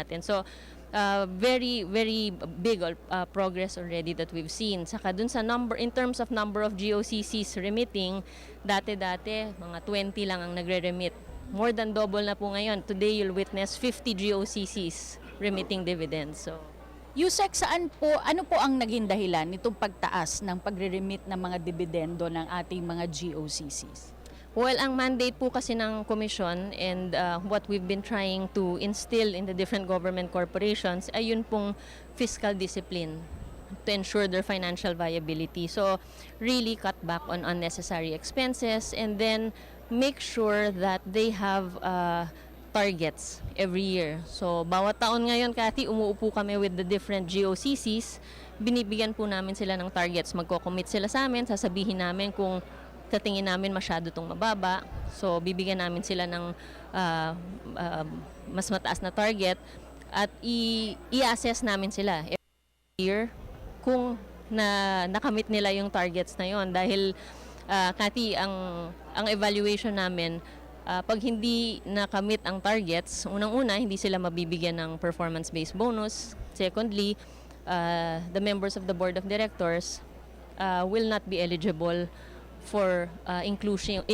natin. So, very big progress already that we've seen. Saka dun sa in terms of number of GOCCs remitting, dati mga 20 lang ang nagre-remit. More than double na po ngayon. Today you'll witness 50 GOCCs remitting dividends. So Yusek, ano po ang naging dahilan nitong pagtaas ng pagre-remit ng mga dividendo ng ating mga GOCCs? well, ang mandate po kasi ng Commission and what we've been trying to instill in the different government corporations ay yun pong fiscal discipline to ensure their financial viability. So, really cut back on unnecessary expenses and then make sure that they have targets every year. So, bawat taon ngayon, Kathy, umuupo kami with the different GOCCs. Binibigyan po namin sila ng targets. Magko-commit sila sa amin, sasabihin namin kung katingin namin masyado itong mababa. So, bibigyan namin sila ng mas mataas na target at i-assess namin sila every year kung nakamit nila yung targets na yon. Dahil, Kathy, ang evaluation namin, pag hindi nakamit ang targets, unang-una, hindi sila mabibigyan ng performance-based bonus. Secondly, the members of the board of directors will not be eligible for inclusion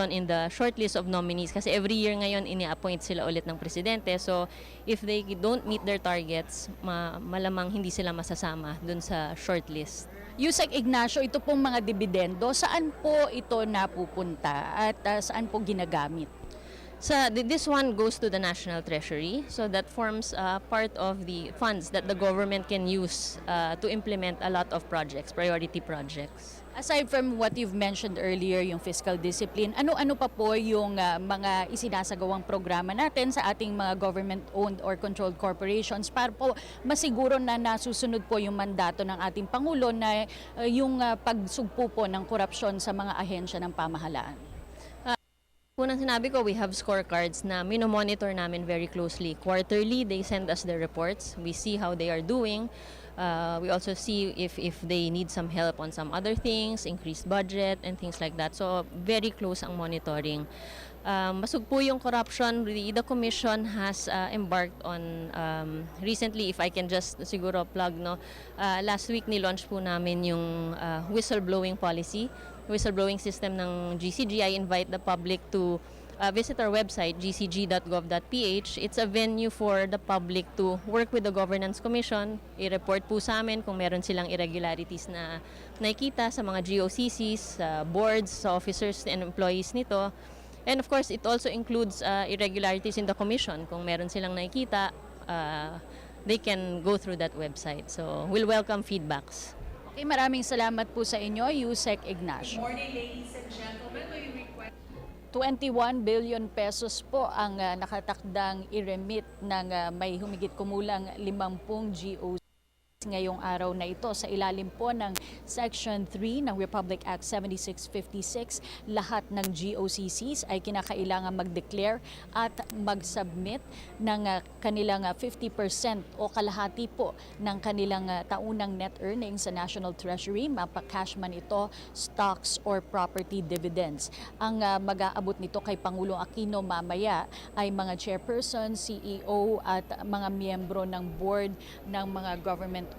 in the shortlist of nominees kasi every year ngayon ini-appoint sila ulit ng presidente. So if they don't meet their targets, malamang hindi sila masasama dun sa shortlist. Yusek Ignacio, ito pong mga dividendo, saan po ito napupunta at saan po ginagamit? This one goes to the National Treasury, so that forms part of the funds that the government can use to implement a lot of projects, priority projects. Aside from what you've mentioned earlier, yung fiscal discipline, ano-ano pa po yung mga isinasagawang programa natin sa ating mga government-owned or controlled corporations para po masiguro na nasusunod po yung mandato ng ating Pangulo na yung pagsugpo po ng korupsyon sa mga ahensya ng pamahalaan? Unang sinabi ko, we have scorecards na minomonitor namin very closely. Quarterly, they send us the reports. We see how they are doing. We also see if they need some help on some other things, increased budget and things like that. So very close ang monitoring. Masug po yung corruption. The Commission has embarked on recently, if I can just siguro plug, no, last week ni-launch po namin yung whistleblowing policy, whistleblowing system ng GCG. I invite the public to visit our website, gcg.gov.ph. It's a venue for the public to work with the Governance Commission. I-report po sa amin kung meron silang irregularities na nakikita sa mga GOCCs, boards, sa officers and employees nito. And of course, it also includes irregularities in the Commission. Kung meron silang nakikita, they can go through that website. So we'll welcome feedbacks. Okay, maraming salamat po sa inyo, Yusek Ignacio. Good morning, ladies and gentlemen. We request 21 billion pesos po ang nakatakdang i-remit ng may humigit kumulang 50 GOCCs ngayong araw na ito sa ilalim po ng Section 3 ng Republic Act 7656. Lahat ng GOCCs ay kinakailangan mag-declare at mag-submit ng kanilang 50% o kalahati po ng kanilang taunang net earnings sa National Treasury, mapa-cash man ito, stocks or property dividends. Ang mag-aabot nito kay Pangulong Aquino mamaya ay mga chairperson, CEO at mga miyembro ng board ng mga government-owned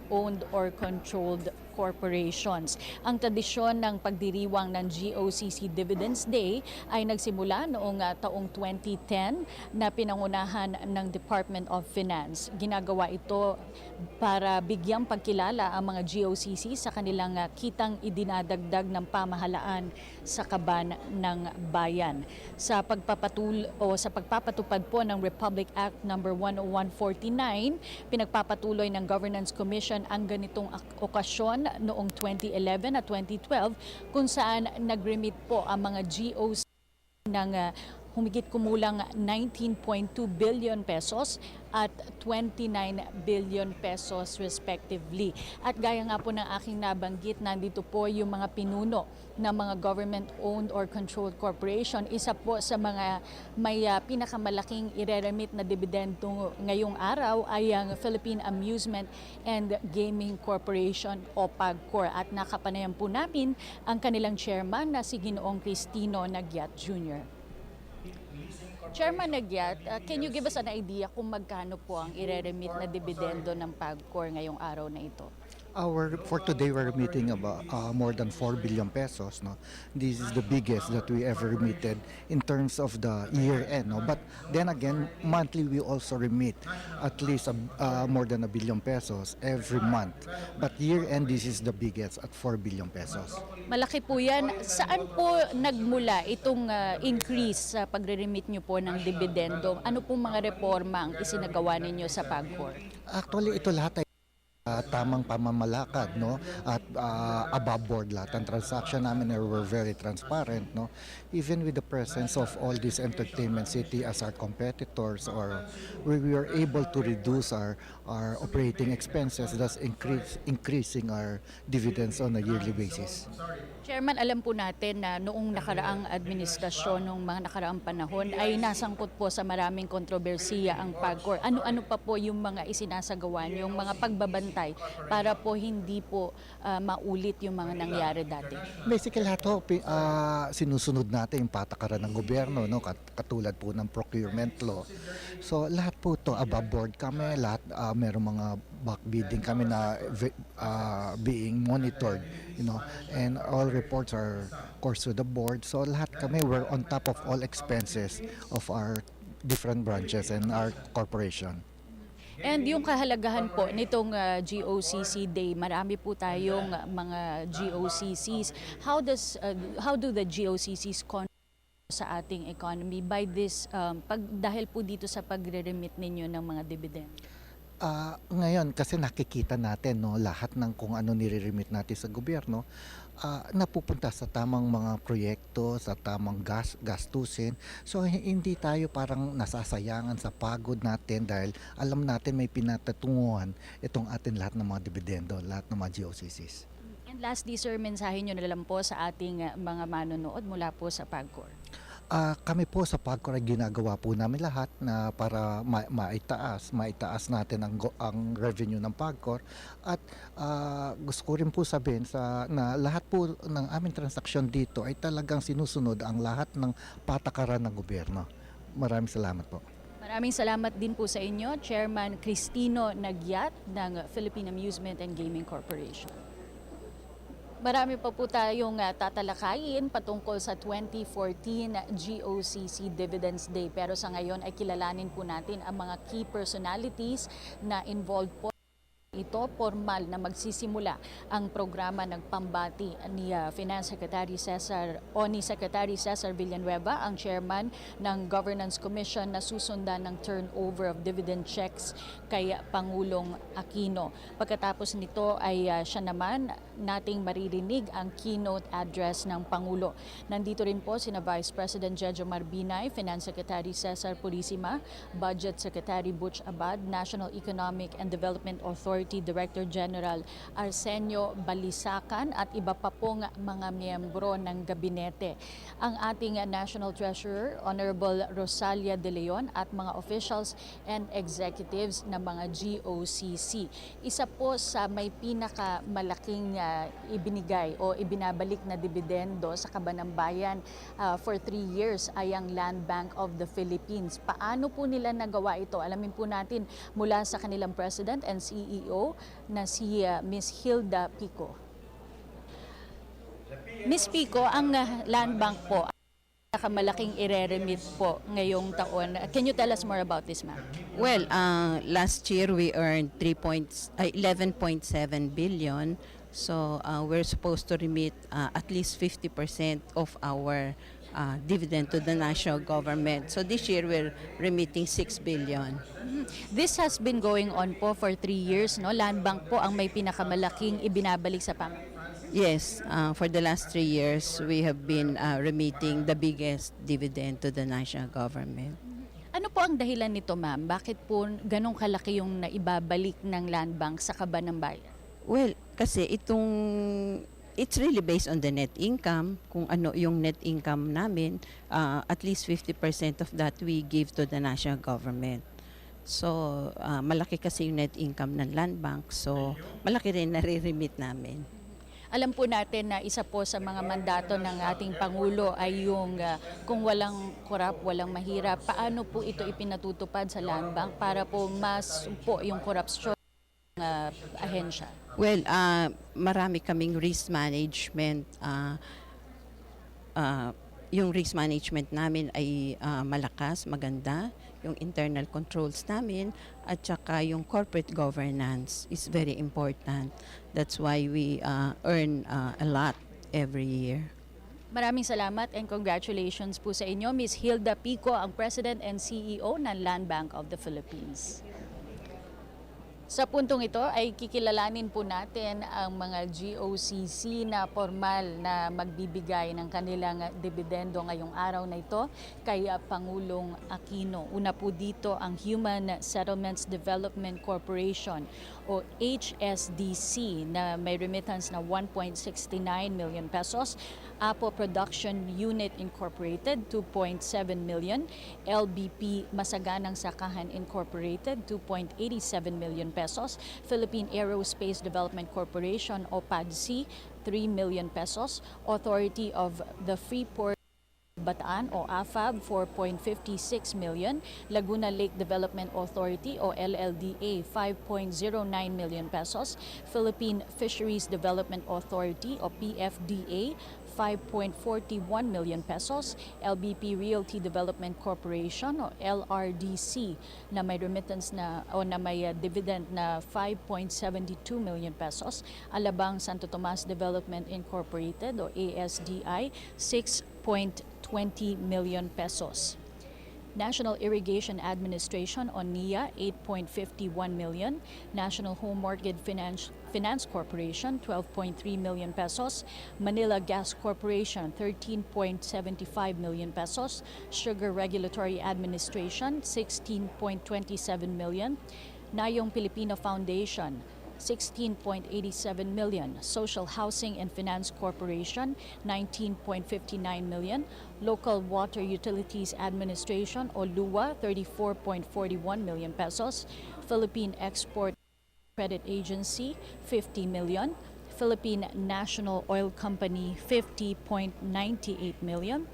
or controlled corporations. Ang tradisyon ng pagdiriwang ng GOCC Dividends Day ay nagsimula noong taong 2010 na pinangunahan ng Department of Finance. Ginagawa ito para bigyang pagkilala ang mga GOCC sa kanilang kitang idinadagdag ng pamahalaan sa kaban ng bayan. Sa pagpapatupad po ng Republic Act No. 10149, pinagpapatuloy ng Governance Commission ang ganitong okasyon noong 2011 at 2012 kung saan nag-remit po ang mga GOC ng humigit kumulang 19.2 billion pesos at 29 billion pesos respectively. At gaya nga po ng aking nabanggit, nandito po yung mga pinuno ng mga government-owned or controlled corporation. Isa po sa mga may pinakamalaking ireremit na dividendo ngayong araw ay ang Philippine Amusement and Gaming Corporation o PAGCOR. At nakapanayan po namin ang kanilang chairman na si Ginoong Cristino Nagyat Jr. Chairman Nagyat, can you give us an idea kung magkano po ang ireremit na dividendo ng PAGCOR ngayong araw na ito? For today, we're meeting about more than 4 billion pesos. No, this is the biggest that we ever remitted in terms of the year end. No, but then again, monthly we also remit at least more than 1 billion pesos every month. But year end, this is the biggest at 4 billion pesos. Malaki po yan. Saan po nagmula itong increase sa pagre-remit nyo po ng dividendo? Ano pong mga reforma ang isinagawa ninyo sa PAGCOR? Actually, ito lahat ay tamang pamamalakad, no, at above board lahat ang transaction namin were very transparent, no, even with the presence of all these entertainment city as our competitors, or we were able to reduce our operating expenses, thus increasing our dividends on a yearly basis. Chairman, alam po natin na noong nakaraang administrasyon, noong mga nakaraang panahon, ay nasangkot po sa maraming kontrobersiya ang PAGCOR. Ano-ano pa po yung mga isinasagawa, yung mga pagbabantay para po hindi po maulit yung mga nangyari dati? Basically, lahat po, sinusunod natin yung patakaran ng gobyerno, no, katulad po ng procurement law. So lahat po to above board kami, lahat merong mga backbidding kami na being monitored, you know, and all reports are course to the board. So lahat kami, we're on top of all expenses of our different branches and our corporation. And yung kahalagahan po nitong GOCC Day, marami po tayong mga GOCCs. How do the GOCCs contribute sa ating economy by this dahil po dito sa pagre-remit ninyo ng mga dividend? Ngayon, kasi nakikita natin, no, lahat ng kung ano nire-remit natin sa gobyerno, napupunta sa tamang mga proyekto, sa tamang gastusin. So hindi tayo parang nasasayangan sa pagod natin dahil alam natin may pinatatunguhan itong atin lahat ng mga dividendo, lahat ng mga GOCCs. And lastly, sir, mensahe nyo na lang po sa ating mga manonood mula po sa PAGCOR. Kami po sa PAGCOR ay ginagawa po namin lahat na para maitaas natin ang revenue ng PAGCOR, at gusto ko rin po sabihin na lahat po ng aming transaksyon dito ay talagang sinusunod ang lahat ng patakaran ng gobyerno. Maraming salamat po. Maraming salamat din po sa inyo, Chairman Cristino Nagyat ng Philippine Amusement and Gaming Corporation. Marami pa po tayong tatalakayin patungkol sa 2014 GOCC Dividends Day. Pero sa ngayon ay kilalanin po natin ang mga key personalities na involved po. Ito, formal na magsisimula ang programa ng pambati ni Finance Secretary Secretary Cesar Villanueva, ang chairman ng Governance Commission na susundan ng turnover of dividend checks kay Pangulong Aquino. Pagkatapos nito ay siya naman nating maririnig ang keynote address ng Pangulo. Nandito rin po sina Vice President Jejo Marbinay, Finance Secretary Cesar Purisima, Budget Secretary Butch Abad, National Economic and Development Authority Director General Arsenio Balisacan at iba pa pong mga miyembro ng gabinete. Ang ating National Treasurer, Honorable Rosalia De Leon, at mga officials and executives ng mga GOCC. Isa po sa may pinakamalaking ibinigay o ibinabalik na dividendo sa Kabanang Bayan for 3 years ay ang Land Bank of the Philippines. Paano po nila nagawa ito? Alamin po natin mula sa kanilang President and CEO na si Ms. Hilda Pico. Ms. Pico, ang Land Bank po, nakamalaking ireremit po ngayong taon. Can you tell us more about this, ma'am? Well, last year we earned 11.7 billion. So we're supposed to remit at least 50% of our dividend to the national government. So this year we're remitting 6 billion. This has been going on po for 3 years, no? Land Bank po ang may pinakamalaking ibinabalik sa pamilya. Yes, for the last 3 years we have been remitting the biggest dividend to the national government. Ano po ang dahilan nito, ma'am? Bakit po ganong kalaki yung naibabalik ng Land Bank sa Kabanang Bayan? Well, kasi it's really based on the net income. Kung ano yung net income namin, at least 50% of that we give to the national government. So, malaki kasi yung net income ng Land Bank. So, malaki rin nare-remit namin. Alam po natin na isa po sa mga mandato ng ating Pangulo ay yung kung walang korap, walang mahirap, paano po ito ipinatutupad sa Land Bank para po mas po yung korupsyon ng ahensya? Well, marami kaming risk management. Yung risk management namin ay malakas, maganda. Yung internal controls namin at saka yung corporate governance is very important. That's why we earn a lot every year. Maraming salamat and congratulations po sa inyo, Ms. Hilda Pico, ang President and CEO ng Land Bank of the Philippines. Sa puntong ito ay kikilalanin po natin ang mga GOCC na formal na magbibigay ng kanilang dividendo ngayong araw na ito kay Pangulong Aquino. Una po dito ang Human Settlements Development Corporation o HSDC na may remittance na 1.69 million pesos. Apo Production Unit Incorporated, 2.7 million. LBP Masaganang Sakahan Incorporated, 2.87 million pesos. Philippine Aerospace Development Corporation o PADC, 3 million pesos. Authority of the Freeport Balitaan o AFAB, 4.56 million. Laguna Lake Development Authority o LLDA, 5.09 million pesos. Philippine Fisheries Development Authority o PFDA, 5.41 million pesos. LBP Realty Development Corporation o LRDC na may remittance na o na may dividend na 5.72 million pesos. Alabang Santo Tomas Development Incorporated o ASDI, 6.20 million pesos. National Irrigation Administration o NIA, 8.51 million. National Home Mortgage Finance Corporation, 12.3 million pesos. Manila Gas Corporation, 13.75 million pesos. Sugar Regulatory Administration, 16.27 million. Nayong Filipino Foundation, 16.87 million. Social Housing and Finance Corporation, 19.59 million. Local Water Utilities Administration o LUA, 34.41 million pesos. Philippine Export Credit Agency, 50 million. Philippine National Oil Company, 50.98 million.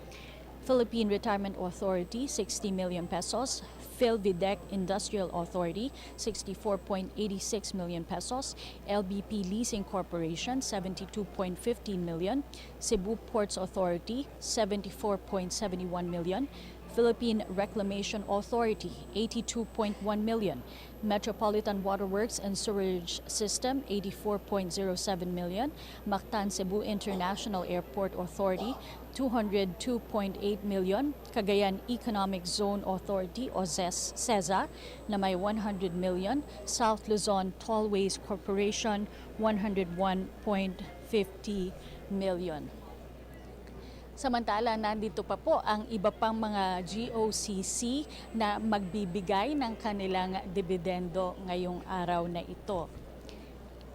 Philippine Retirement Authority, 60 million pesos. PhilVidec Industrial Authority, 64.86 million pesos. LBP Leasing Corporation, 72.15 million. Cebu Ports Authority, 74.71 million. Philippine Reclamation Authority, 82.1 million. Metropolitan Waterworks and Sewerage System, 84.07 million. Mactan Cebu International Airport Authority, 202.8 million. Cagayan Economic Zone Authority o CEZA na may 100 million. South Luzon Tollways Corporation, 101.50 million. Samantala, nandito pa po ang iba pang mga GOCC na magbibigay ng kanilang dividendo ngayong araw na ito.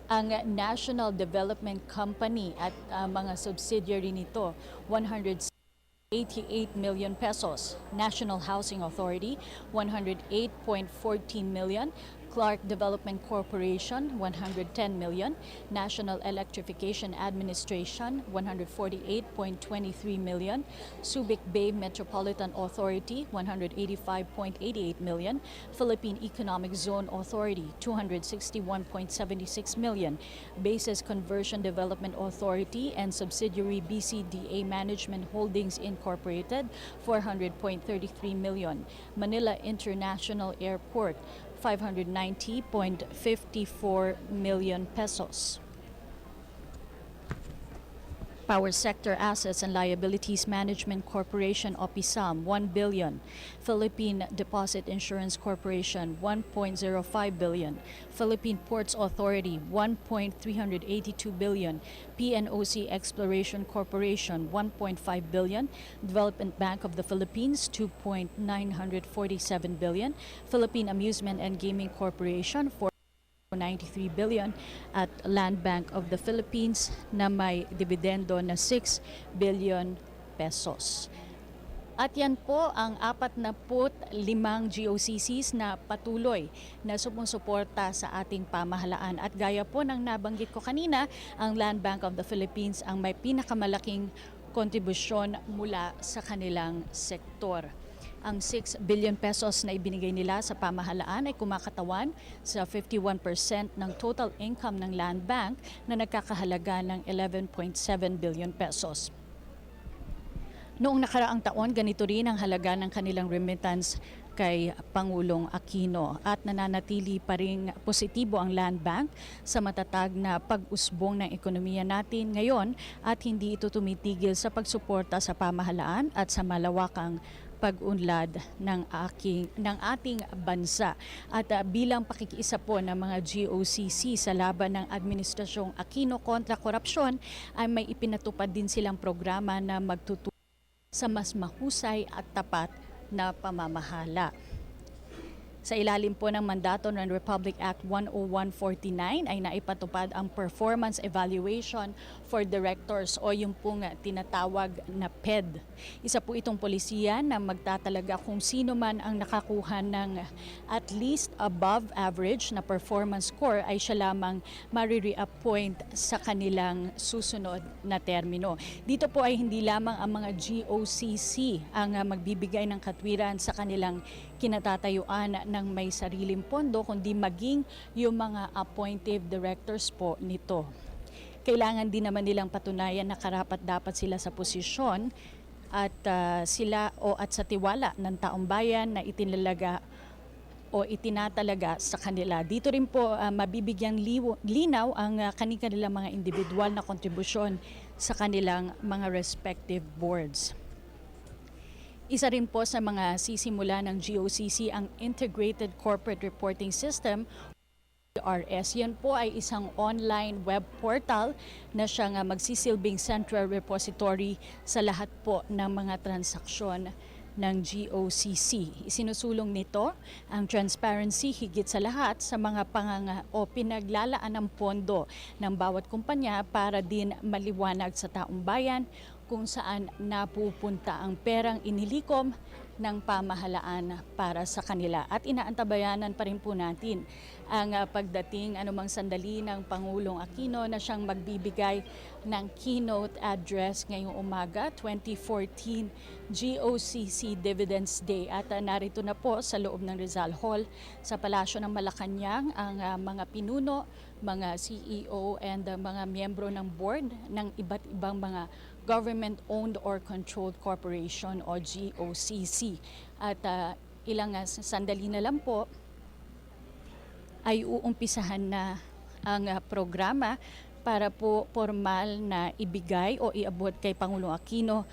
Ang National Development Company at mga subsidiary nito, 188 million pesos. National Housing Authority, 108.14 million. Clark Development Corporation, 110 million. National Electrification Administration, 148.23 million. Subic Bay Metropolitan Authority, 185.88 million. Philippine Economic Zone Authority, 261.76 million. Bases Conversion Development Authority and subsidiary BCDA Management Holdings Incorporated, 400.33 million. Manila International Airport, 590.54 million pesos. Power Sector Assets and Liabilities Management Corporation o PISAM, 1 billion. Philippine Deposit Insurance Corporation, 1.05 billion. Philippine Ports Authority, 1.382 billion. PNOC Exploration Corporation, 1.5 billion. Development Bank of the Philippines, 2.947 billion. Philippine Amusement and Gaming Corporation, 93 billion at Land Bank of the Philippines na may dividendo na 6 billion pesos. At yan po ang 45 GOCCs na patuloy na sumusuporta sa ating pamahalaan. At gaya po ng nabanggit ko kanina, ang Land Bank of the Philippines ang may pinakamalaking kontribusyon mula sa kanilang sektor. Ang 6 billion pesos na ibinigay nila sa pamahalaan ay kumakatawan sa 51% ng total income ng Land Bank na nagkakahalaga ng 11.7 billion pesos. Noong nakaraang taon, ganito rin ang halaga ng kanilang remittance kay Pangulong Aquino at nananatili pa ring positibo ang Land Bank sa matatag na pag-usbong ng ekonomiya natin ngayon at hindi ito tumitigil sa pagsuporta sa pamahalaan at sa malawakang pag-unlad ng ating bansa. At bilang pakikiisa po ng mga GOCC sa laban ng Administrasyong Aquino kontra korupsyon ay may ipinatupad din silang programa na magtutulong sa mas mahusay at tapat na pamamahala. Sa ilalim po ng mandato ng Republic Act 10149 ay naipatupad ang Performance Evaluation for Directors o yung pong tinatawag na PED. Isa po itong polisiya na magtatalaga kung sino man ang nakakuha ng at least above average na performance score ay siya lamang marireappoint sa kanilang susunod na termino. Dito po ay hindi lamang ang mga GOCC ang magbibigay ng katwiran sa kanilang kinatatayuan ng may sariling pondo, kundi maging yung mga appointive directors po nito. Kailangan din naman nilang patunayan na karapat-dapat sila sa posisyon at at sa tiwala ng taong bayan na itinatalaga sa kanila. Dito rin po mabibigyang linaw ang kanilang mga individual na kontribusyon sa kanilang mga respective boards. Isa rin po sa mga sisimula ng GOCC ang Integrated Corporate Reporting System, IRS. Yan po ay isang online web portal na siyang magsisilbing central repository sa lahat po ng mga transaksyon ng GOCC. Isinusulong nito ang transparency higit sa lahat sa mga pinaglalaan ng pondo ng bawat kumpanya para din maliwanag sa taong bayan kung saan napupunta ang perang inilikom ng pamahalaan para sa kanila. At inaantabayanan pa rin po natin ang pagdating anumang sandali ng Pangulong Aquino na siyang magbibigay ng keynote address ngayong umaga, 2014 GOCC Dividends Day. At narito na po sa loob ng Rizal Hall sa Palasyo ng Malacanang ang mga pinuno, mga CEO and mga miyembro ng board ng iba't ibang mga government-owned or controlled corporation o GOCC. At ilang sandali na lang po ay uumpisahan na ang programa para po formal na ibigay o iabot kay Pangulong Aquino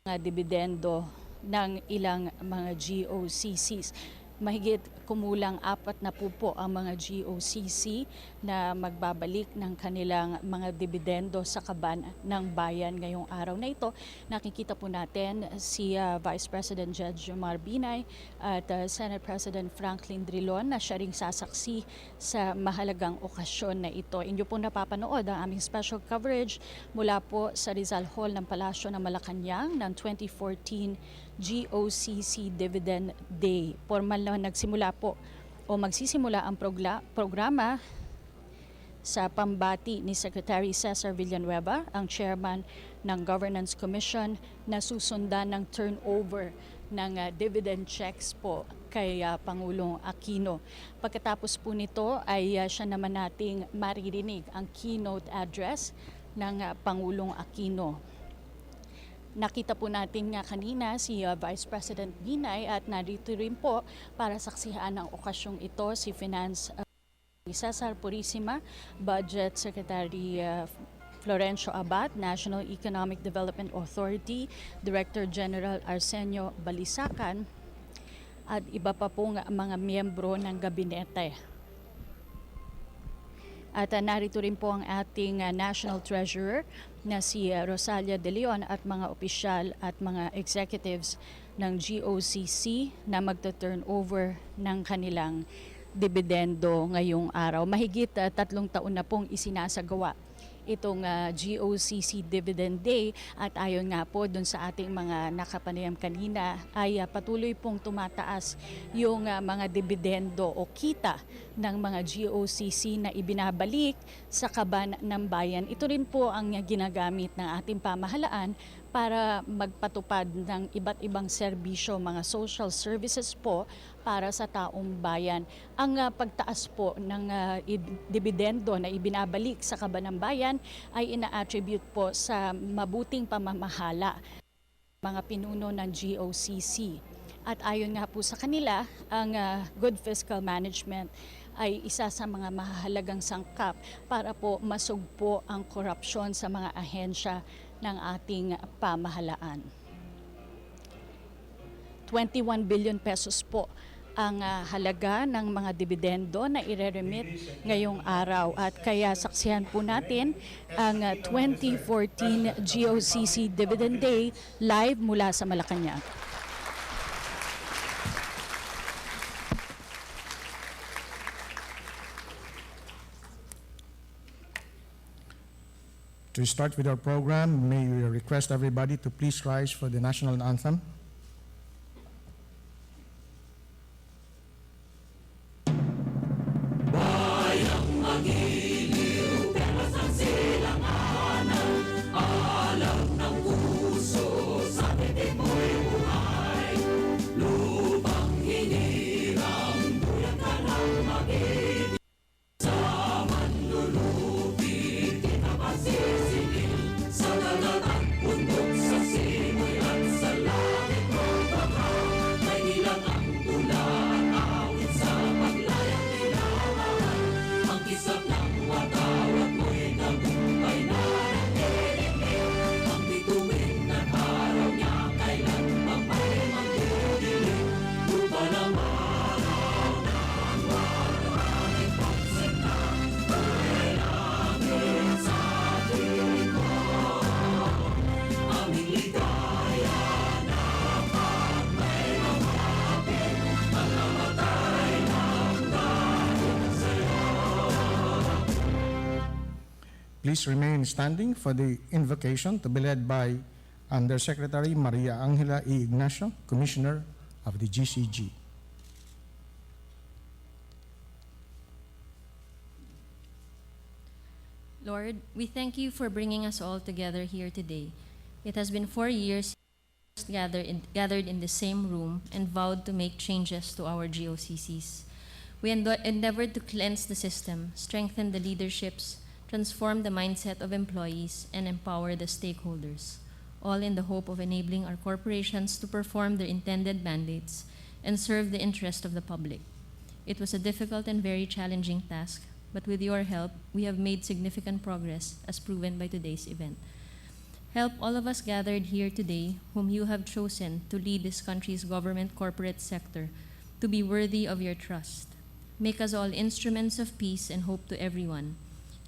ang dividendo ng ilang mga GOCCs. Mahigit kumulang 4 na po ang mga GOCC na magbabalik ng kanilang mga dividendo sa kaban ng bayan ngayong araw na ito. Nakikita po natin si Vice President Judge Jomar Binay at Senate President Franklin Drilon na siya ring sasaksi sa mahalagang okasyon na ito. Inyo po napapanood ang aming special coverage mula po sa Rizal Hall ng Palasyo ng Malacanang ng 2014 GOCC Dividend Day. Formal na nagsimula po o magsisimula ang programa sa pambati ni Secretary Cesar Villanueva, ang chairman ng Governance Commission, na susundan ng turnover ng dividend checks po kay Pangulong Aquino. Pagkatapos po nito ay siya naman nating maririnig ang keynote address ng Pangulong Aquino. Nakita po natin nga kanina si Vice President Binay at narito rin po para saksihan ang okasyong ito si Finance Cesar Purisima, Budget Secretary Florencio Abad, National Economic Development Authority, Director General Arsenio Balisacan at iba pa pong mga miyembro ng gabinete. At narito rin po ang ating National Treasurer na si Rosalia De Leon at mga opisyal at mga executives ng GOCC na magta-turnover ng kanilang dividendo ngayong araw. Mahigit 3 taon na pong isinasagawa itong GOCC Dividend Day at ayon nga po dun sa ating mga nakapanayam kanina ay patuloy pong tumataas yung mga dividendo o kita ng mga GOCC na ibinabalik sa kaban ng bayan. Ito rin po ang ginagamit ng ating pamahalaan para magpatupad ng iba't ibang serbisyo, mga social services po para sa taong bayan. Ang pagtaas po ng dividendo na ibinabalik sa kaban ng bayan ay ina-attribute po sa mabuting pamamahala mga pinuno ng GOCC. At ayon nga po sa kanila, ang good fiscal management ay isa sa mga mahalagang sangkap para po masugpo ang korupsyon sa mga ahensya ng ating pamahalaan. 21 billion pesos po ang halaga ng mga dividendo na ireremit ngayong araw. At kaya saksihan po natin ang 2014 GOCC Dividend Day live mula sa Malacanang. To start with our program, may we request everybody to please rise for the national anthem. Please remain standing for the invocation to be led by Undersecretary Maria Angela E. Ignacio, Commissioner of the GCG. Lord, we thank you for bringing us all together here today. It has been 4 years gathered in the same room and vowed to make changes to our GOCCs. We endeavored to cleanse the system, strengthen the leaderships, transform the mindset of employees, and empower the stakeholders, all in the hope of enabling our corporations to perform their intended mandates and serve the interest of the public. It was a difficult and very challenging task, but with your help, we have made significant progress, as proven by today's event. Help all of us gathered here today, whom you have chosen to lead this country's government corporate sector, to be worthy of your trust. Make us all instruments of peace and hope to everyone.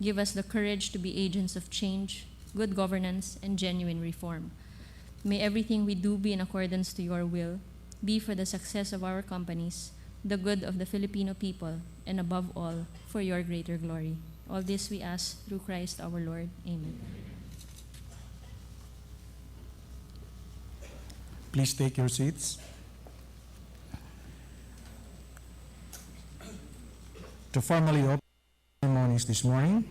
Give us the courage to be agents of change, good governance, and genuine reform. May everything we do be in accordance to your will, be for the success of our companies, the good of the Filipino people, and above all, for your greater glory. All this we ask through Christ our Lord. Amen. Please take your seats. To formally open ceremonies this morning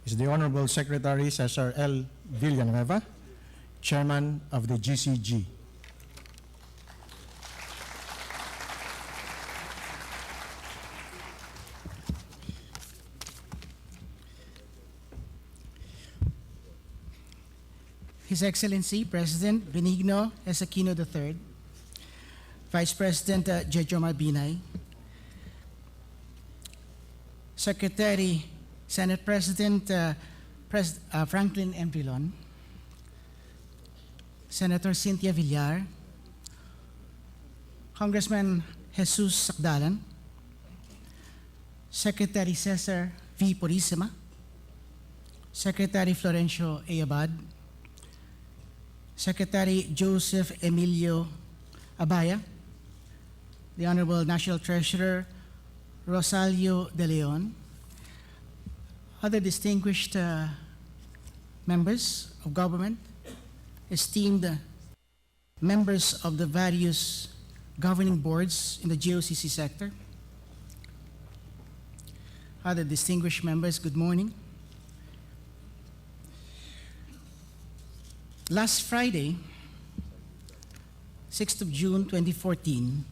is the Honorable Secretary Cesar L. Villanueva, Chairman of the GCG. His Excellency President Benigno S. Aquino III, Vice President Jejo Mabinay, Secretary, Senate President Franklin M. Vilon, Senator Cynthia Villar, Congressman Jesus Sakdalan, Secretary Cesar V. Purisima, Secretary Florencio A. Abad, Secretary Joseph Emilio Abaya, the Honorable National Treasurer Rosalio De Leon, other distinguished members of government, esteemed members of the various governing boards in the GOCC sector, other distinguished members, good morning. Last Friday, 6th of June 2014,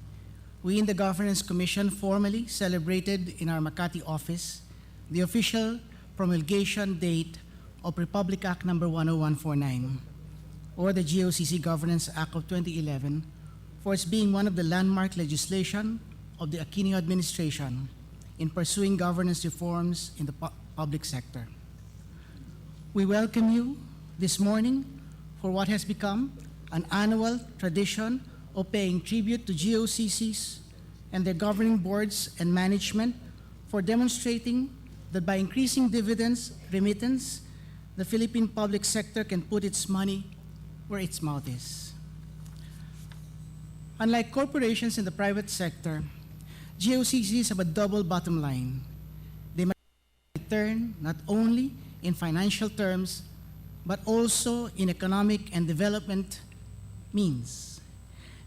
we in the Governance Commission formally celebrated in our Makati office the official promulgation date of Republic Act No. 10149, or the GOCC Governance Act of 2011, for its being one of the landmark legislation of the Aquino administration in pursuing governance reforms in the public sector. We welcome you this morning for what has become an annual tradition of paying tribute to GOCCs and their governing boards and management for demonstrating that by increasing dividends, remittance, the Philippine public sector can put its money where its mouth is. Unlike corporations in the private sector, GOCCs have a double bottom line. They must return not only in financial terms, but also in economic and development means.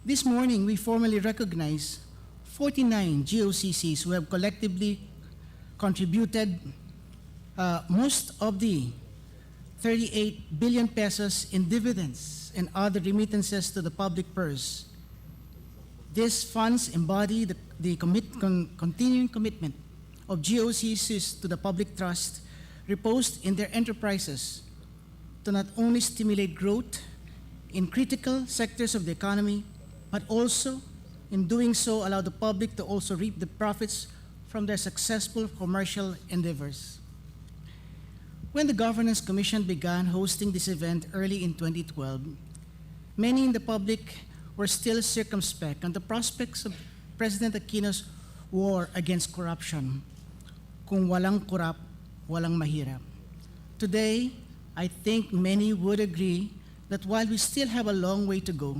This morning, we formally recognize 49 GOCCs who have collectively contributed most of the 38 billion pesos in dividends and other remittances to the public purse. These funds embody the continuing commitment of GOCCs to the public trust reposed in their enterprises to not only stimulate growth in critical sectors of the economy, but also, in doing so, allow the public to also reap the profits from their successful commercial endeavors. When the Governance Commission began hosting this event early in 2012, many in the public were still circumspect on the prospects of President Aquino's war against corruption. Kung walang korap, walang mahirap. Today, I think many would agree that while we still have a long way to go,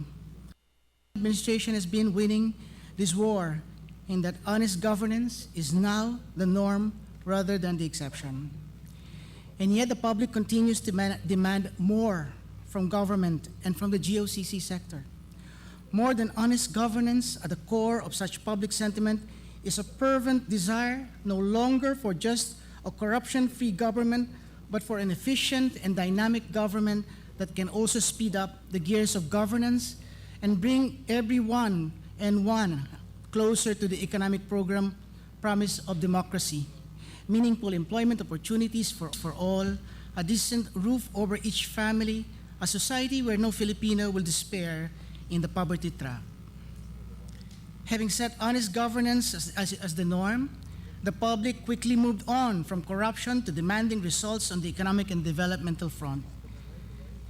the administration has been winning this war in that honest governance is now the norm rather than the exception. And yet the public continues to demand more from government and from the GOCC sector. More than honest governance, at the core of such public sentiment is a fervent desire no longer for just a corruption-free government, but for an efficient and dynamic government that can also speed up the gears of governance and bring everyone and one closer to the economic promise of democracy, meaningful employment opportunities for all, a decent roof over each family, a society where no Filipino will despair in the poverty trap. Having set honest governance as the norm, the public quickly moved on from corruption to demanding results on the economic and developmental front.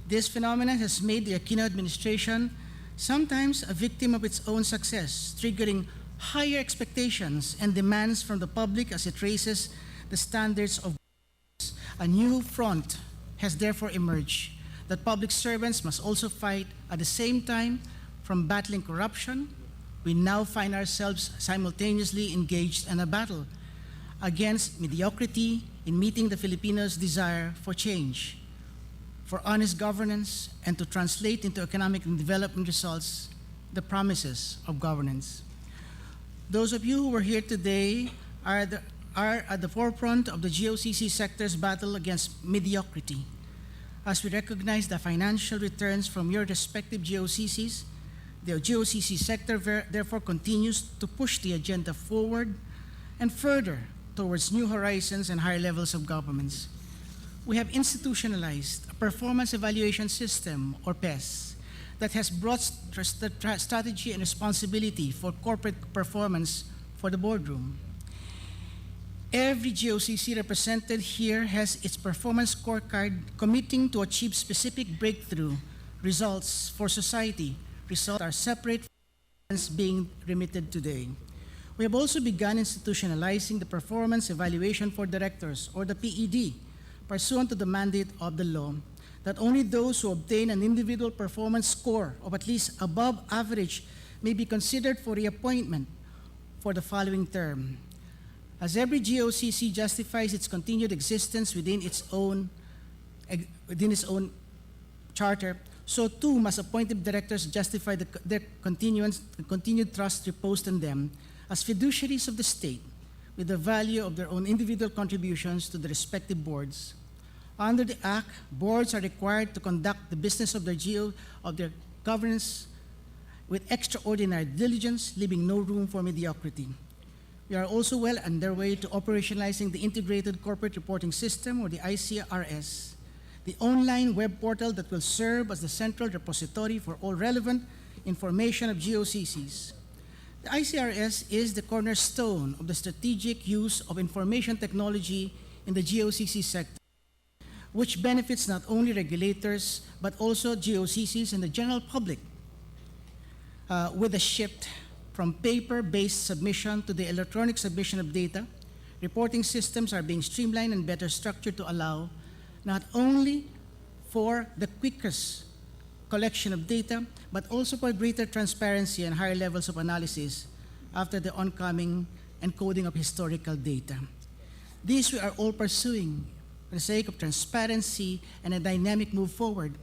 This phenomenon has made the Aquino administration sometimes a victim of its own success, triggering higher expectations and demands from the public as it raises the standards of governance. A new front has therefore emerged that public servants must also fight at the same time. From battling corruption, we now find ourselves simultaneously engaged in a battle against mediocrity in meeting the Filipinos' desire for change, for honest governance, and to translate into economic and development results the promises of governance. Those of you who were here today are at the forefront of the GOCC sector's battle against mediocrity. As we recognize the financial returns from your respective GOCCs, the GOCC sector therefore continues to push the agenda forward and further towards new horizons and higher levels of governance. We have institutionalized a performance evaluation system, or PES, that has brought strategy and responsibility for corporate performance for the boardroom. Every GOCC represented here has its performance scorecard committing to achieve specific breakthrough results for society. Results are separate from being remitted today. We have also begun institutionalizing the performance evaluation for directors, or the PED, pursuant to the mandate of the law, that only those who obtain an individual performance score of at least above average may be considered for reappointment for the following term. As every GOCC justifies its continued existence within its own charter, so too must appointed directors justify their continued trust reposed on them as fiduciaries of the state with the value of their own individual contributions to the respective boards. Under the Act, boards are required to conduct the business of their governance with extraordinary diligence, leaving no room for mediocrity. We are also well underway to operationalizing the Integrated Corporate Reporting System, or the ICRS, the online web portal that will serve as the central repository for all relevant information of GOCCs. The ICRS is the cornerstone of the strategic use of information technology in the GOCC sector, which benefits not only regulators but also GOCCs and the general public with a shift from paper-based submission to the electronic submission of data. Reporting systems are being streamlined and better structured to allow not only for the quickest collection of data, but also for greater transparency and higher levels of analysis after the oncoming encoding of historical data. These we are all pursuing for the sake of transparency and a dynamic move forward.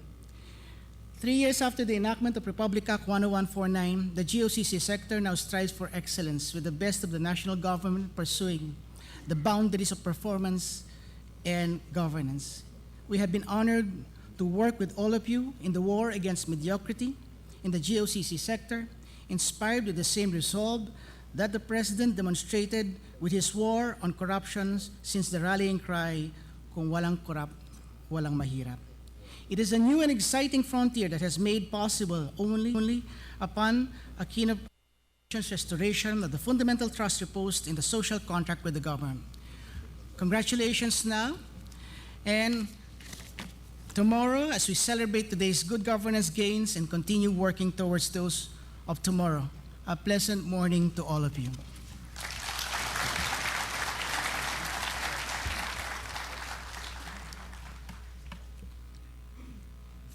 3 years after the enactment of Republic Act 10149, the GOCC sector now strives for excellence with the best of the national government pursuing the boundaries of performance and governance. We have been honored to work with all of you in the war against mediocrity in the GOCC sector, inspired with the same resolve that the President demonstrated with his war on corruption since the rallying cry, "Kung walang korap, walang mahirap." It is a new and exciting frontier that has made possible only upon a keen restoration of the fundamental trust reposed in the social contract with the government. Congratulations now, and tomorrow, as we celebrate today's good governance gains and continue working towards those of tomorrow, a pleasant morning to all of you.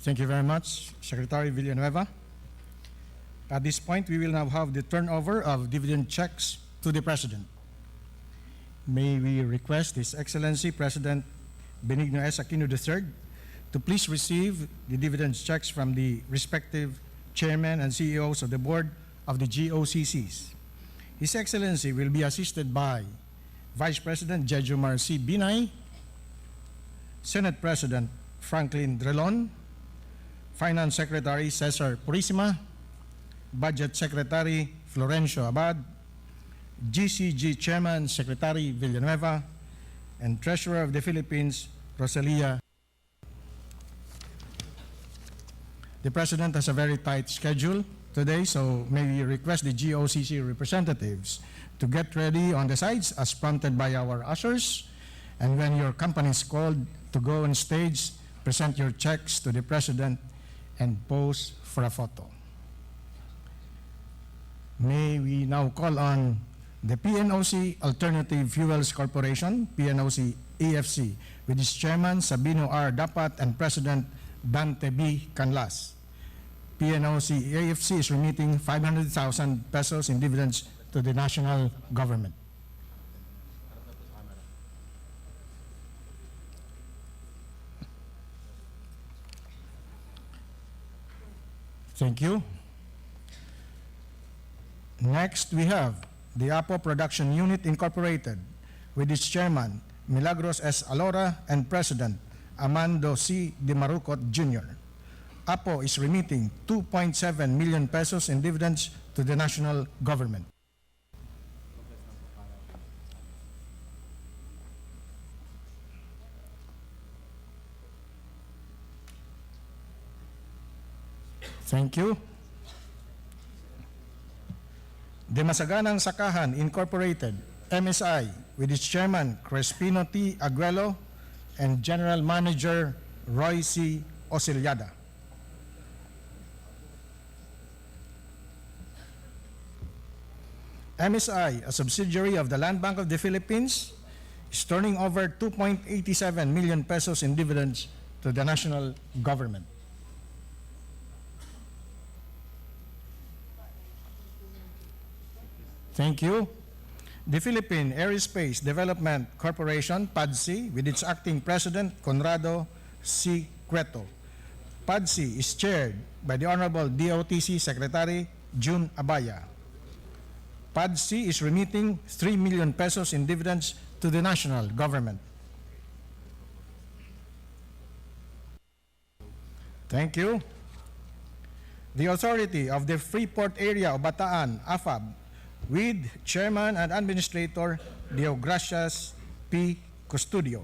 Thank you very much, Secretary Villanueva. At this point, we will now have the turnover of dividend checks to the President. May we request His Excellency President Benigno S. Aquino III to please receive the dividend checks from the respective chairmen and CEOs of the board of the GOCCs. His Excellency will be assisted by Vice President Jejomar C. Binay, Senate President Franklin Drelon, Finance Secretary Cesar Purisima, Budget Secretary Florencio Abad, GCG Chairman Secretary Villanueva, and Treasurer of the Philippines, Rosalia. The President has a very tight schedule today, so may we request the GOCC representatives to get ready on the sides as prompted by our ushers, and when your company is called to go on stage, present your checks to the President and pose for a photo. May we now call on the PNOC Alternative Fuels Corporation, PNOC AFC, with its Chairman Sabino R. Dapat and President Dante B. Canlas. PNOC AFC is remitting 500,000 pesos in dividends to the national government. Thank you. Next, we have the Apo Production Unit Incorporated with its chairman, Milagros S. Alora, and President, Amando C. De Marucot Jr. Apo is remitting 2.7 million pesos in dividends to the national government. Thank you. The Masaganang Sakahan Incorporated, MSI, with its chairman, Crespino T. Aguelo, and General Manager, Roy C. Osiliada. MSI, a subsidiary of the Land Bank of the Philippines, is turning over 2.87 million pesos in dividends to the national government. Thank you. The Philippine Aerospace Development Corporation, PADC, with its acting president, Conrado C. Cueto. PADC is chaired by the Honorable DOTC Secretary, June Abaya. PADC is remitting 3 million pesos in dividends to the national government. Thank you. The Authority of the Freeport Area of Bataan, AFAB, with Chairman and Administrator Deogracias P. Custodio.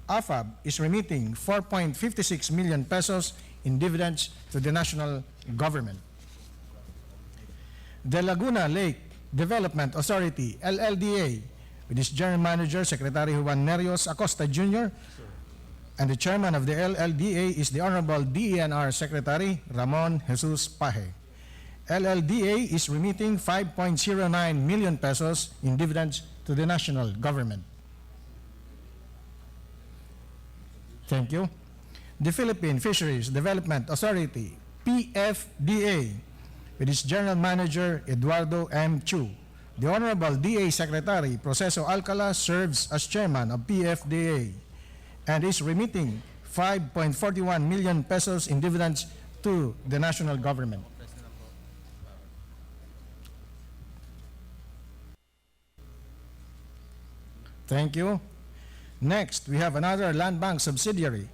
AFAB is remitting 4.56 million pesos in dividends to the national government. The Laguna Lake Development Authority, LLDA, with its General Manager, Secretary Juan Nerios Acosta Jr., and the Chairman of the LLDA is the Honorable DENR Secretary Ramon Jesus Paje. LLDA is remitting 5.09 million pesos in dividends to the national government. Thank you. The Philippine Fisheries Development Authority, PFDA, with its General Manager Eduardo M. Chu. The Honorable DA Secretary Proceso Alcala serves as Chairman of PFDA and is remitting 5.41 million pesos in dividends to the national government. Thank you. Next, we have another land bank subsidiary,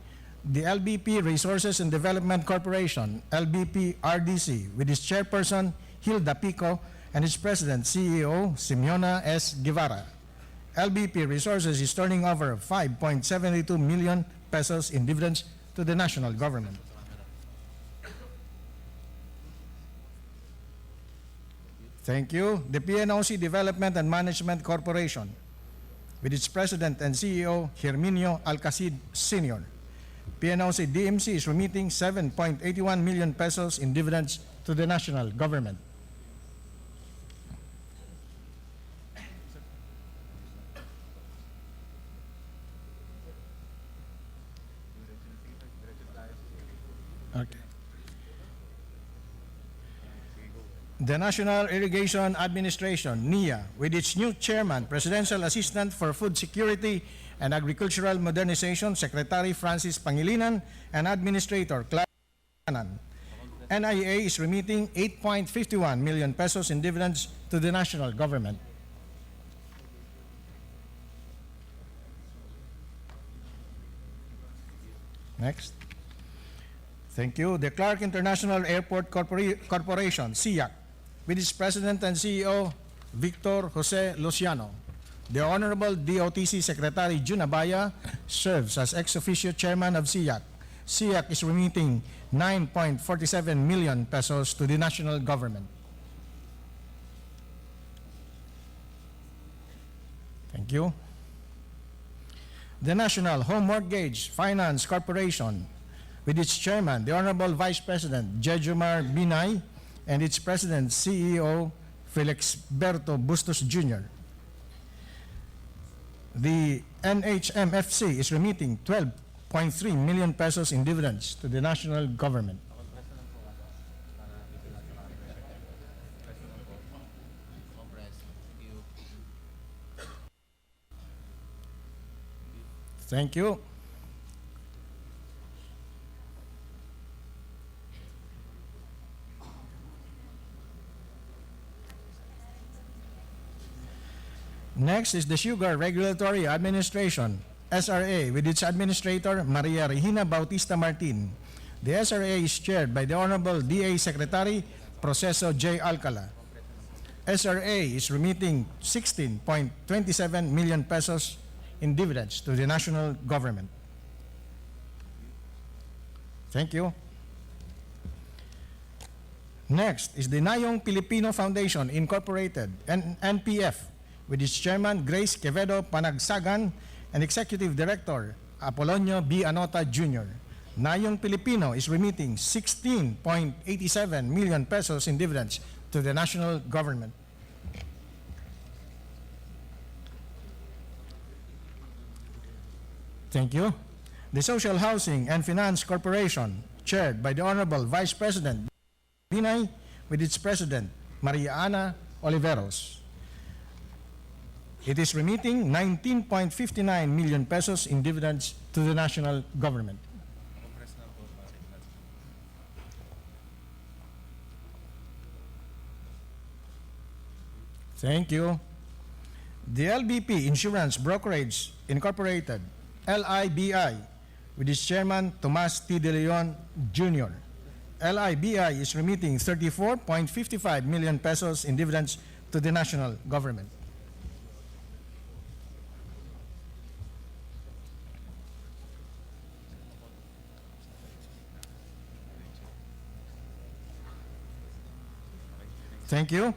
the LBP Resources and Development Corporation, LBP RDC, with its chairperson, Hilda Pico, and its president, CEO, Simeona S. Guevara. LBP Resources is turning over 5.72 million pesos in dividends to the national government. Thank you. The PNOC Development and Management Corporation, with its president and CEO, Herminio Alcacid Sr. PNOC DMC is remitting 7.81 million pesos in dividends to the national government. Okay. The National Irrigation Administration, NIA, with its new chairman, Presidential Assistant for Food Security and Agricultural Modernization, Secretary Francis Pangilinan, and Administrator Clara Canan. NIA is remitting 8.51 million pesos in dividends to the national government. Next. Thank you. The Clark International Airport Corporation, SIAC, with its president and CEO, Victor Jose Luciano. The Honorable DOTC Secretary June Abaya serves as ex officio chairman of SIAC. SIAC is remitting 9.47 million pesos to the national government. Thank you. The National Home Mortgage Finance Corporation, with its chairman, the Honorable Vice President Jejomar Binay, and its president, CEO Felix Berto Bustos Jr. The NHMFC is remitting 12.3 million pesos in dividends to the national government. Thank you. Next is the Sugar Regulatory Administration, SRA, with its administrator, Maria Regina Bautista Martin. The SRA is chaired by the Honorable DA Secretary, Proceso J. Alcala. SRA is remitting 16.27 million pesos in dividends to the national government. Thank you. Next is the Nayong Pilipino Foundation Incorporated, NPF, with its chairman, Grace Quevedo Panagsagan, and executive director, Apolonio B. Anota Jr. Nayong Pilipino is remitting 16.87 million pesos in dividends to the national government. Thank you. The Social Housing and Finance Corporation, chaired by the Honorable Vice President Binay, with its president, Maria Ana Oliveros. It is remitting 19.59 million pesos in dividends to the national government. Thank you. The LBP Insurance Brokerage Incorporated, LIBI, with its chairman Tomas T. De Leon Jr. LIBI is remitting 34.55 million pesos in dividends to the national government. Thank you.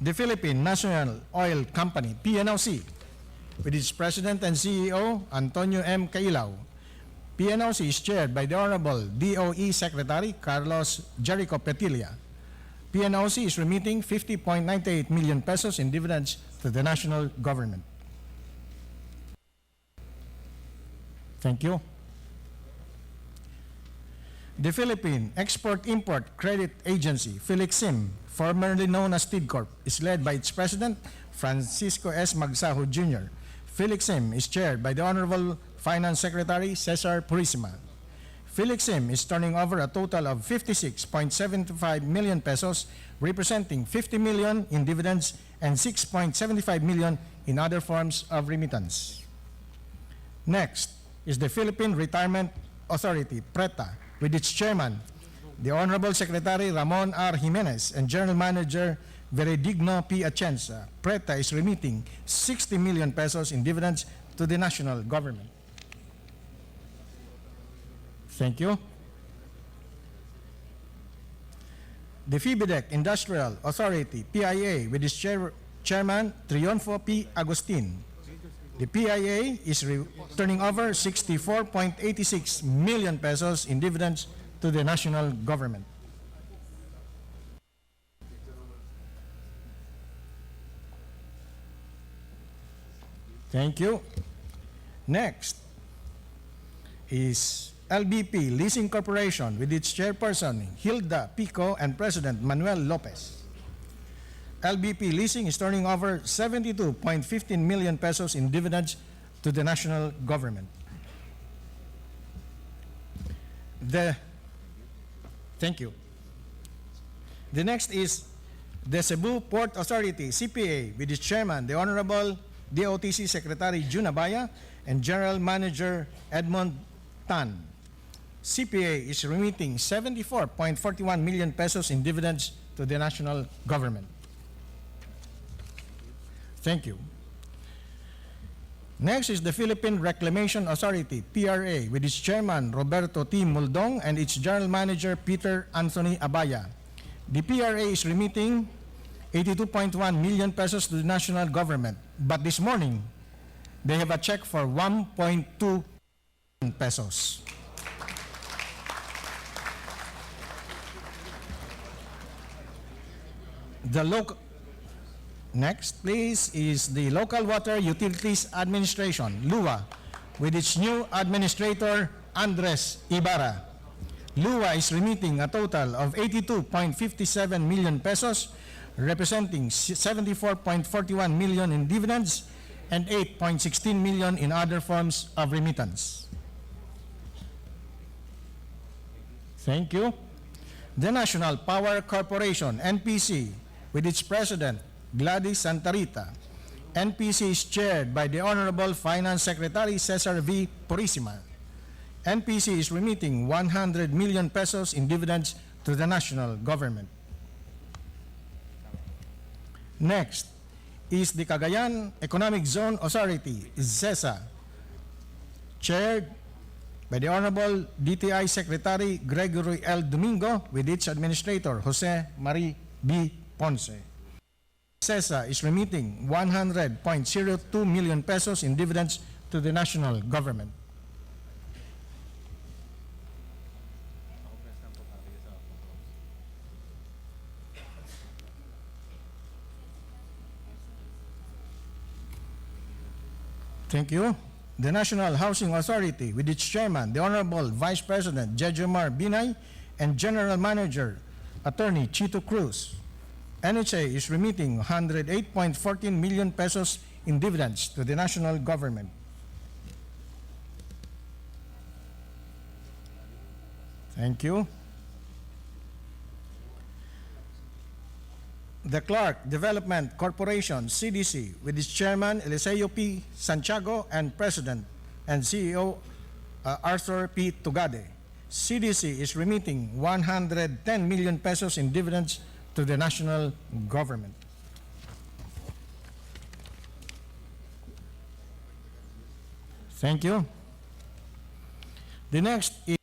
The Philippine National Oil Company, PNOC, with its president and CEO, Antonio M. Cailao. PNOC is chaired by the Honorable DOE Secretary Carlos Jericho Petilla. PNOC is remitting 50.98 million pesos in dividends to the national government. Thank you. The Philippine Export-Import Credit Agency, PhilExim, formerly known as TIDCorp, is led by its president, Francisco S. Magsaho Jr. PhilExim is chaired by the Honorable Finance Secretary Cesar Purisima. PhilExim is turning over a total of 56.75 million pesos, representing 50 million in dividends and 6.75 million in other forms of remittance. Next is the Philippine Retirement Authority, PRETA, with its chairman, the Honorable Secretary Ramon R. Jimenez, and General Manager Veredigno P. Atienza. PRETA is remitting 60 million pesos in dividends to the national government. Thank you. The Fibidec Industrial Authority, PIA, with its chairman, Triunfo P. Agustin. The PIA is turning over 64.86 million pesos in dividends to the national government. Thank you. Next is LBP Leasing Corporation with its chairperson, Hilda Pico, and President Manuel Lopez. LBP Leasing is turning over 72.15 million pesos in dividends to the national government. Thank you. The next is the Cebu Port Authority, CPA, with its chairman, the Honorable DOTC Secretary Jun Abaya, and General Manager Edmond Tan. CPA is remitting 74.41 million pesos in dividends to the national government. Thank you. Next is the Philippine Reclamation Authority, PRA, with its chairman, Roberto T. Muldong, and its general manager, Peter Anthony Abaya. The PRA is remitting 82.1 million pesos to the national government. But this morning, they have a check for 1.2 million pesos. Next, please, is the Local Water Utilities Administration, LUWA, with its new administrator, Andres Ibarra. LUWA is remitting a total of 82.57 million pesos, representing 74.41 million in dividends and 8.16 million in other forms of remittance. Thank you. The National Power Corporation, NPC, with its president, Gladys Santa Rita. NPC is chaired by the Honorable Finance Secretary Cesar V. Purisima. NPC is remitting 100 million pesos in dividends to the national government. Next is the Cagayan Economic Zone Authority, ZESA, chaired by the Honorable DTI Secretary Gregory L. Domingo, with its administrator, Jose Marie B. Ponce. ZESA is remitting 100.02 million pesos in dividends to the national government. Thank you. The National Housing Authority, with its chairman, the Honorable Vice President Jejomar Binay, and General Manager, Attorney Chito Cruz. NHA is remitting 108.14 million pesos in dividends to the national government. Thank you. The Clark Development Corporation, CDC, with its chairman Eliseo P. Santiago and president and CEO Arthur P. Tugade. CDC is remitting 110 million pesos in dividends to the national government. Thank you. The next is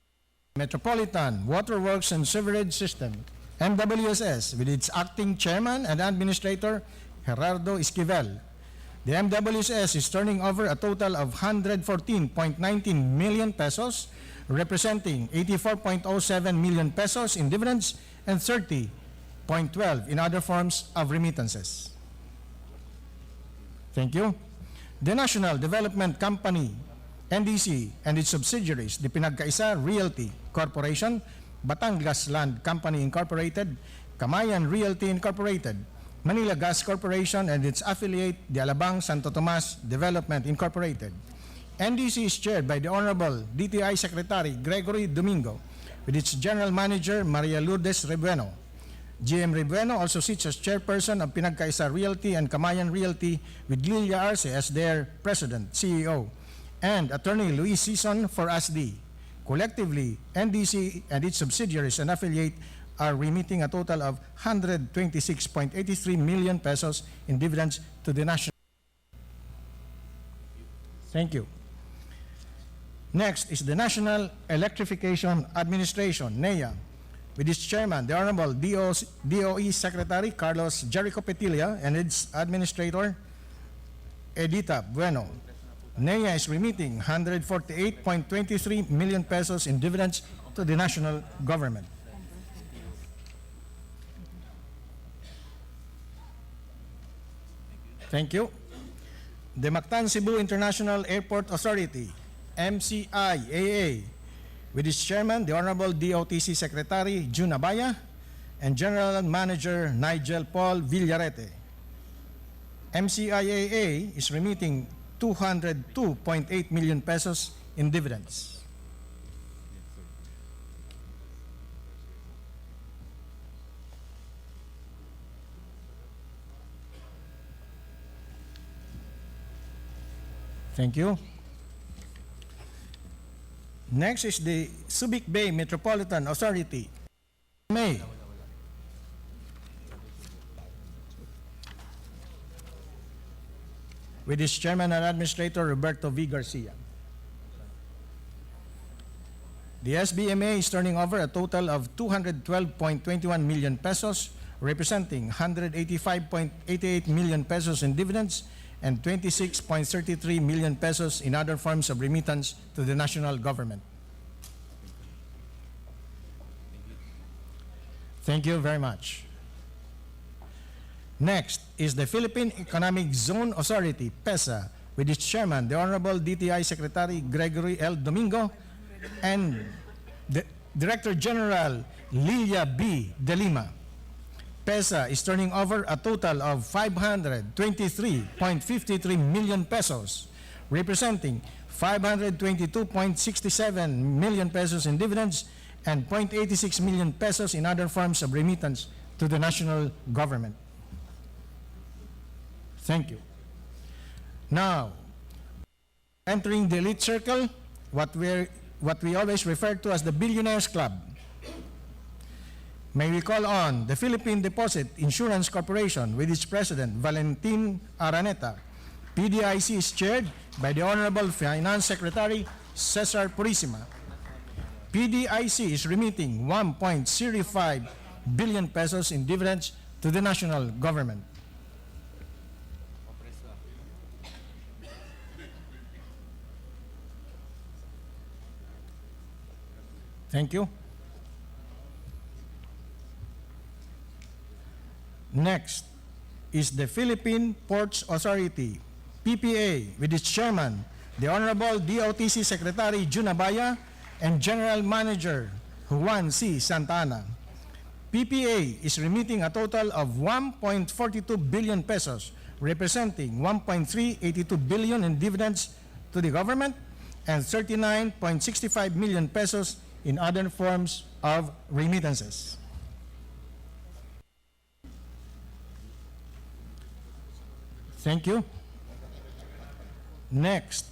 Metropolitan Waterworks and Sewerage System, MWSS, with its acting chairman and administrator, Gerardo Esquivel. The MWSS is turning over a total of 114.19 million pesos, representing 84.07 million pesos in dividends and 30.12 in other forms of remittances. Thank you. The National Development Company, NDC, and its subsidiaries, the Pinagkaisa Realty Corporation, Batangas Land Company Incorporated, Camayan Realty Incorporated, Manila Gas Corporation, and its affiliate, the Alabang Santo Tomas Development Incorporated. NDC is chaired by the Honorable DTI Secretary Gregory Domingo, with its General Manager Maria Lourdes Rebueno. GM Rebueno also sits as chairperson of Pinagkaisa Realty and Camayan Realty, with Lilia Arce as their president, CEO, and Attorney Luis Sison for ASD. Collectively, NDC and its subsidiaries and affiliate are remitting a total of 126.83 million pesos in dividends to the national. Thank you. Next is the National Electrification Administration, NEA, with its chairman, the Honorable DOE Secretary Carlos Jericho Petilla, and its administrator, Edita Bueno. NEA is remitting 148.23 million pesos in dividends to the national government. Thank you. The Mactan Cebu International Airport Authority, MCIAA, with its chairman, the Honorable DOTC Secretary June Abaya, and General Manager Nigel Paul Villarete. MCIAA is remitting 202.8 million pesos in dividends. Thank you. Next is the Subic Bay Metropolitan Authority, S.M.E, with its chairman and administrator, Roberto V. Garcia. The SBMA is turning over a total of 212.21 million pesos, representing 185.88 million pesos in dividends and 26.33 million pesos in other forms of remittance to the national government. Thank you very much. Next is the Philippine Economic Zone Authority, PEZA, with its chairman, the Honorable DTI Secretary Gregory L. Domingo, and the Director General Lilia B. De Lima. PEZA is turning over a total of 523.53 million pesos, representing 522.67 million pesos in dividends and 0.86 million pesos in other forms of remittance to the national government. Thank you. Now, entering the elite circle, what we always refer to as the Billionaires Club. May we call on the Philippine Deposit Insurance Corporation with its president, Valentin Araneta. PDIC is chaired by the Honorable Finance Secretary, Cesar Purisima. PDIC is remitting 1.05 billion pesos in dividends to the national government. Thank you. Next is the Philippine Ports Authority, PPA, with its chairman, the Honorable DOTC Secretary June Abaya, and General Manager Juan C. Santana. PPA is remitting a total of 1.42 billion pesos, representing 1.382 billion in dividends to the government and 39.65 million pesos in other forms of remittances. Thank you. Next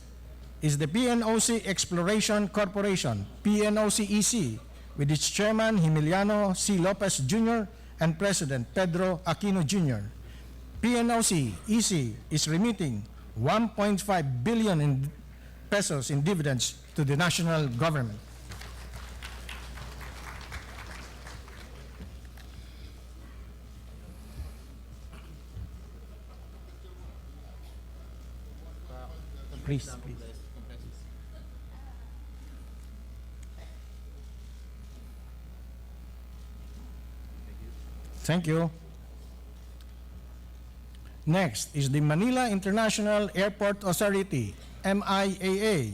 is the PNOC Exploration Corporation, PNOC-EC, with its chairman Himiliano C. Lopez Jr. and President Pedro Aquino Jr. PNOC-EC is remitting 1.5 billion in pesos in dividends to the national government. Please. Thank you. Next is the Manila International Airport Authority, MIAA,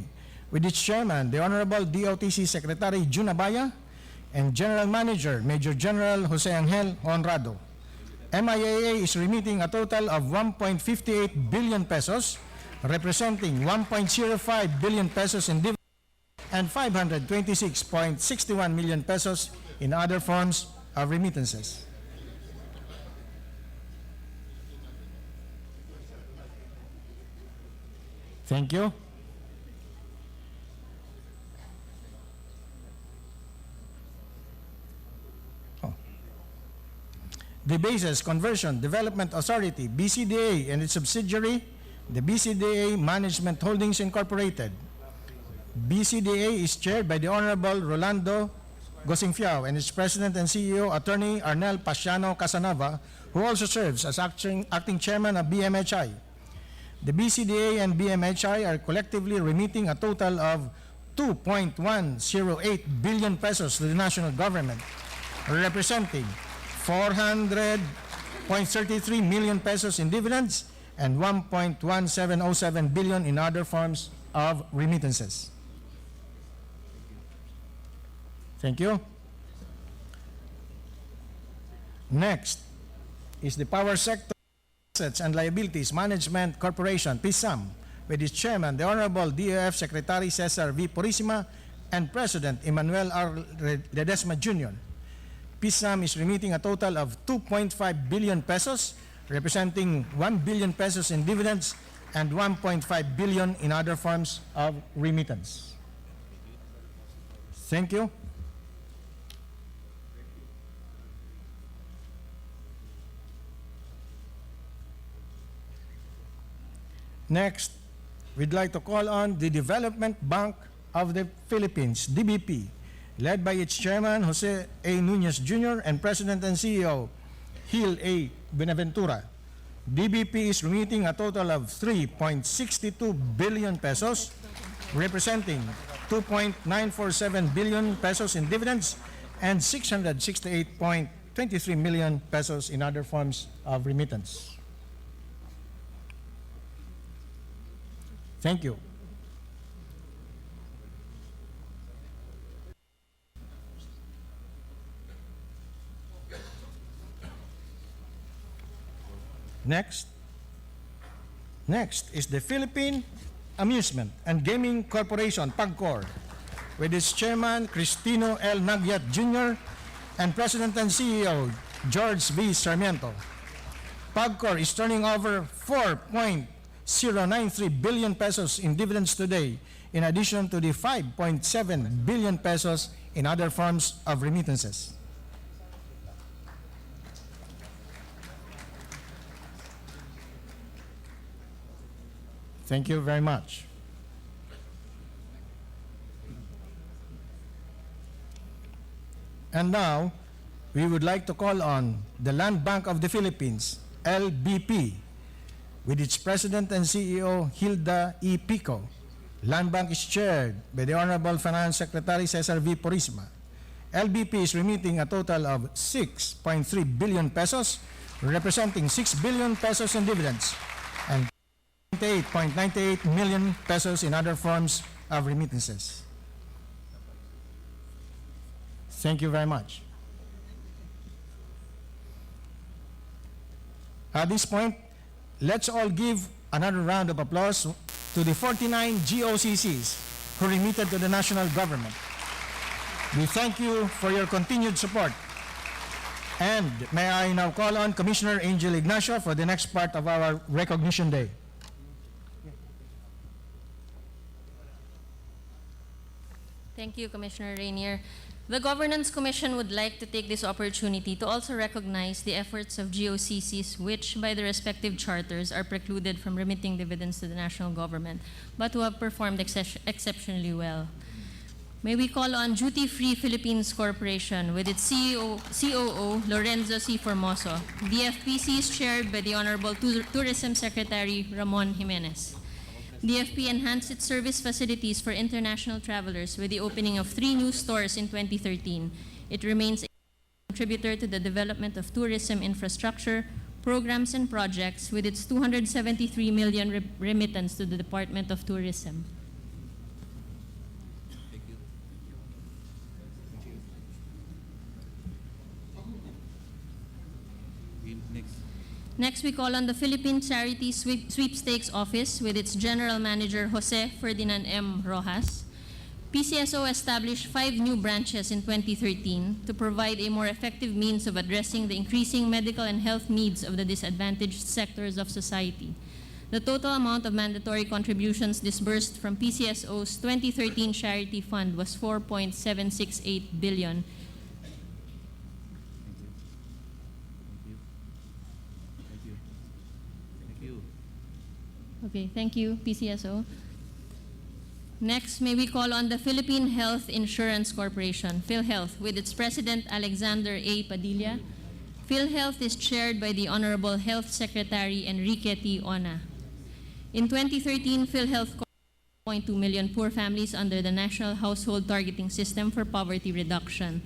with its chairman, the Honorable DOTC Secretary Jun Abaya, and General Manager, Major General Jose Angel Honrado. MIAA is remitting a total of 1.58 billion pesos, representing 1.05 billion pesos in dividends and 526.61 million pesos in other forms of remittances. Thank you. The Bases Conversion Development Authority, BCDA, and its subsidiary, the BCDA Management Holdings Incorporated. BCDA is chaired by the Honorable Rolando Gosingfiao and its President and CEO, Attorney Arnel Pasiano Casanova, who also serves as acting chairman of BMHI. The BCDA and BMHI are collectively remitting a total of 2.108 billion pesos to the national government, representing 400.33 million pesos in dividends and 1.1707 billion in other forms of remittances. Thank you. Next is the Power Sector Assets and Liabilities Management Corporation, PSAM, with its chairman, the Honorable DOF Secretary Cesar V. Purisima, and President Emmanuel R. Ledesma Jr. PSAM is remitting a total of 2.5 billion pesos, representing 1 billion pesos in dividends and 1.5 billion in other forms of remittance. Thank you. Next, we'd like to call on the Development Bank of the Philippines, DBP, led by its chairman, Jose A. Nunez Jr., and President and CEO, Gil A. Benaventura. DBP is remitting a total of 3.62 billion pesos, representing 2.947 billion pesos in dividends and 668.23 million pesos in other forms of remittance. Thank you. Next is the Philippine Amusement and Gaming Corporation, PAGCOR, with its chairman, Cristino L. Nagyat Jr., and President and CEO, George B. Sarmiento. PAGCOR is turning over 4.093 billion pesos in dividends today, in addition to the 5.7 billion pesos in other forms of remittances. Thank you very much. And now, we would like to call on the Land Bank of the Philippines, LBP, with its President and CEO, Hilda E. Pico. Land Bank is chaired by the Honorable Finance Secretary Cesar V. Purisima. LBP is remitting a total of 6.3 billion pesos, representing 6 billion pesos in dividends, and 98.98 million pesos in other forms of remittances. Thank you very much. At this point, let's all give another round of applause to the 49 GOCCs who remitted to the national government. We thank you for your continued support. And may I now call on Commissioner Angel Ignacio for the next part of our Recognition Day. Thank you, Commissioner Rainier. The Governance Commission would like to take this opportunity to also recognize the efforts of GOCCs which, by their respective charters, are precluded from remitting dividends to the national government, but who have performed exceptionally well. May we call on Duty Free Philippines Corporation with its COO Lorenzo C. Formoso. DFPC is chaired by the Honorable Tourism Secretary Ramon Jimenez. DFP enhanced its service facilities for international travelers with the opening of 3 new stores in 2013. It remains a contributor to the development of tourism infrastructure, programs, and projects with its 273 million remittance to the Department of Tourism. Next, we call on the Philippine Charity Sweepstakes Office with its General Manager Jose Ferdinand M. Rojas. PCSO established 5 new branches in 2013 to provide a more effective means of addressing the increasing medical and health needs of the disadvantaged sectors of society. The total amount of mandatory contributions disbursed from PCSO's 2013 charity fund was 4.768 billion. Okay, thank you, PCSO. Next, may we call on the Philippine Health Insurance Corporation, PhilHealth, with its President Alexander A. Padilla. PhilHealth is chaired by the Honorable Health Secretary Enrique T. Ona. In 2013, PhilHealth covered 1.2 million poor families under the National Household Targeting System for Poverty Reduction,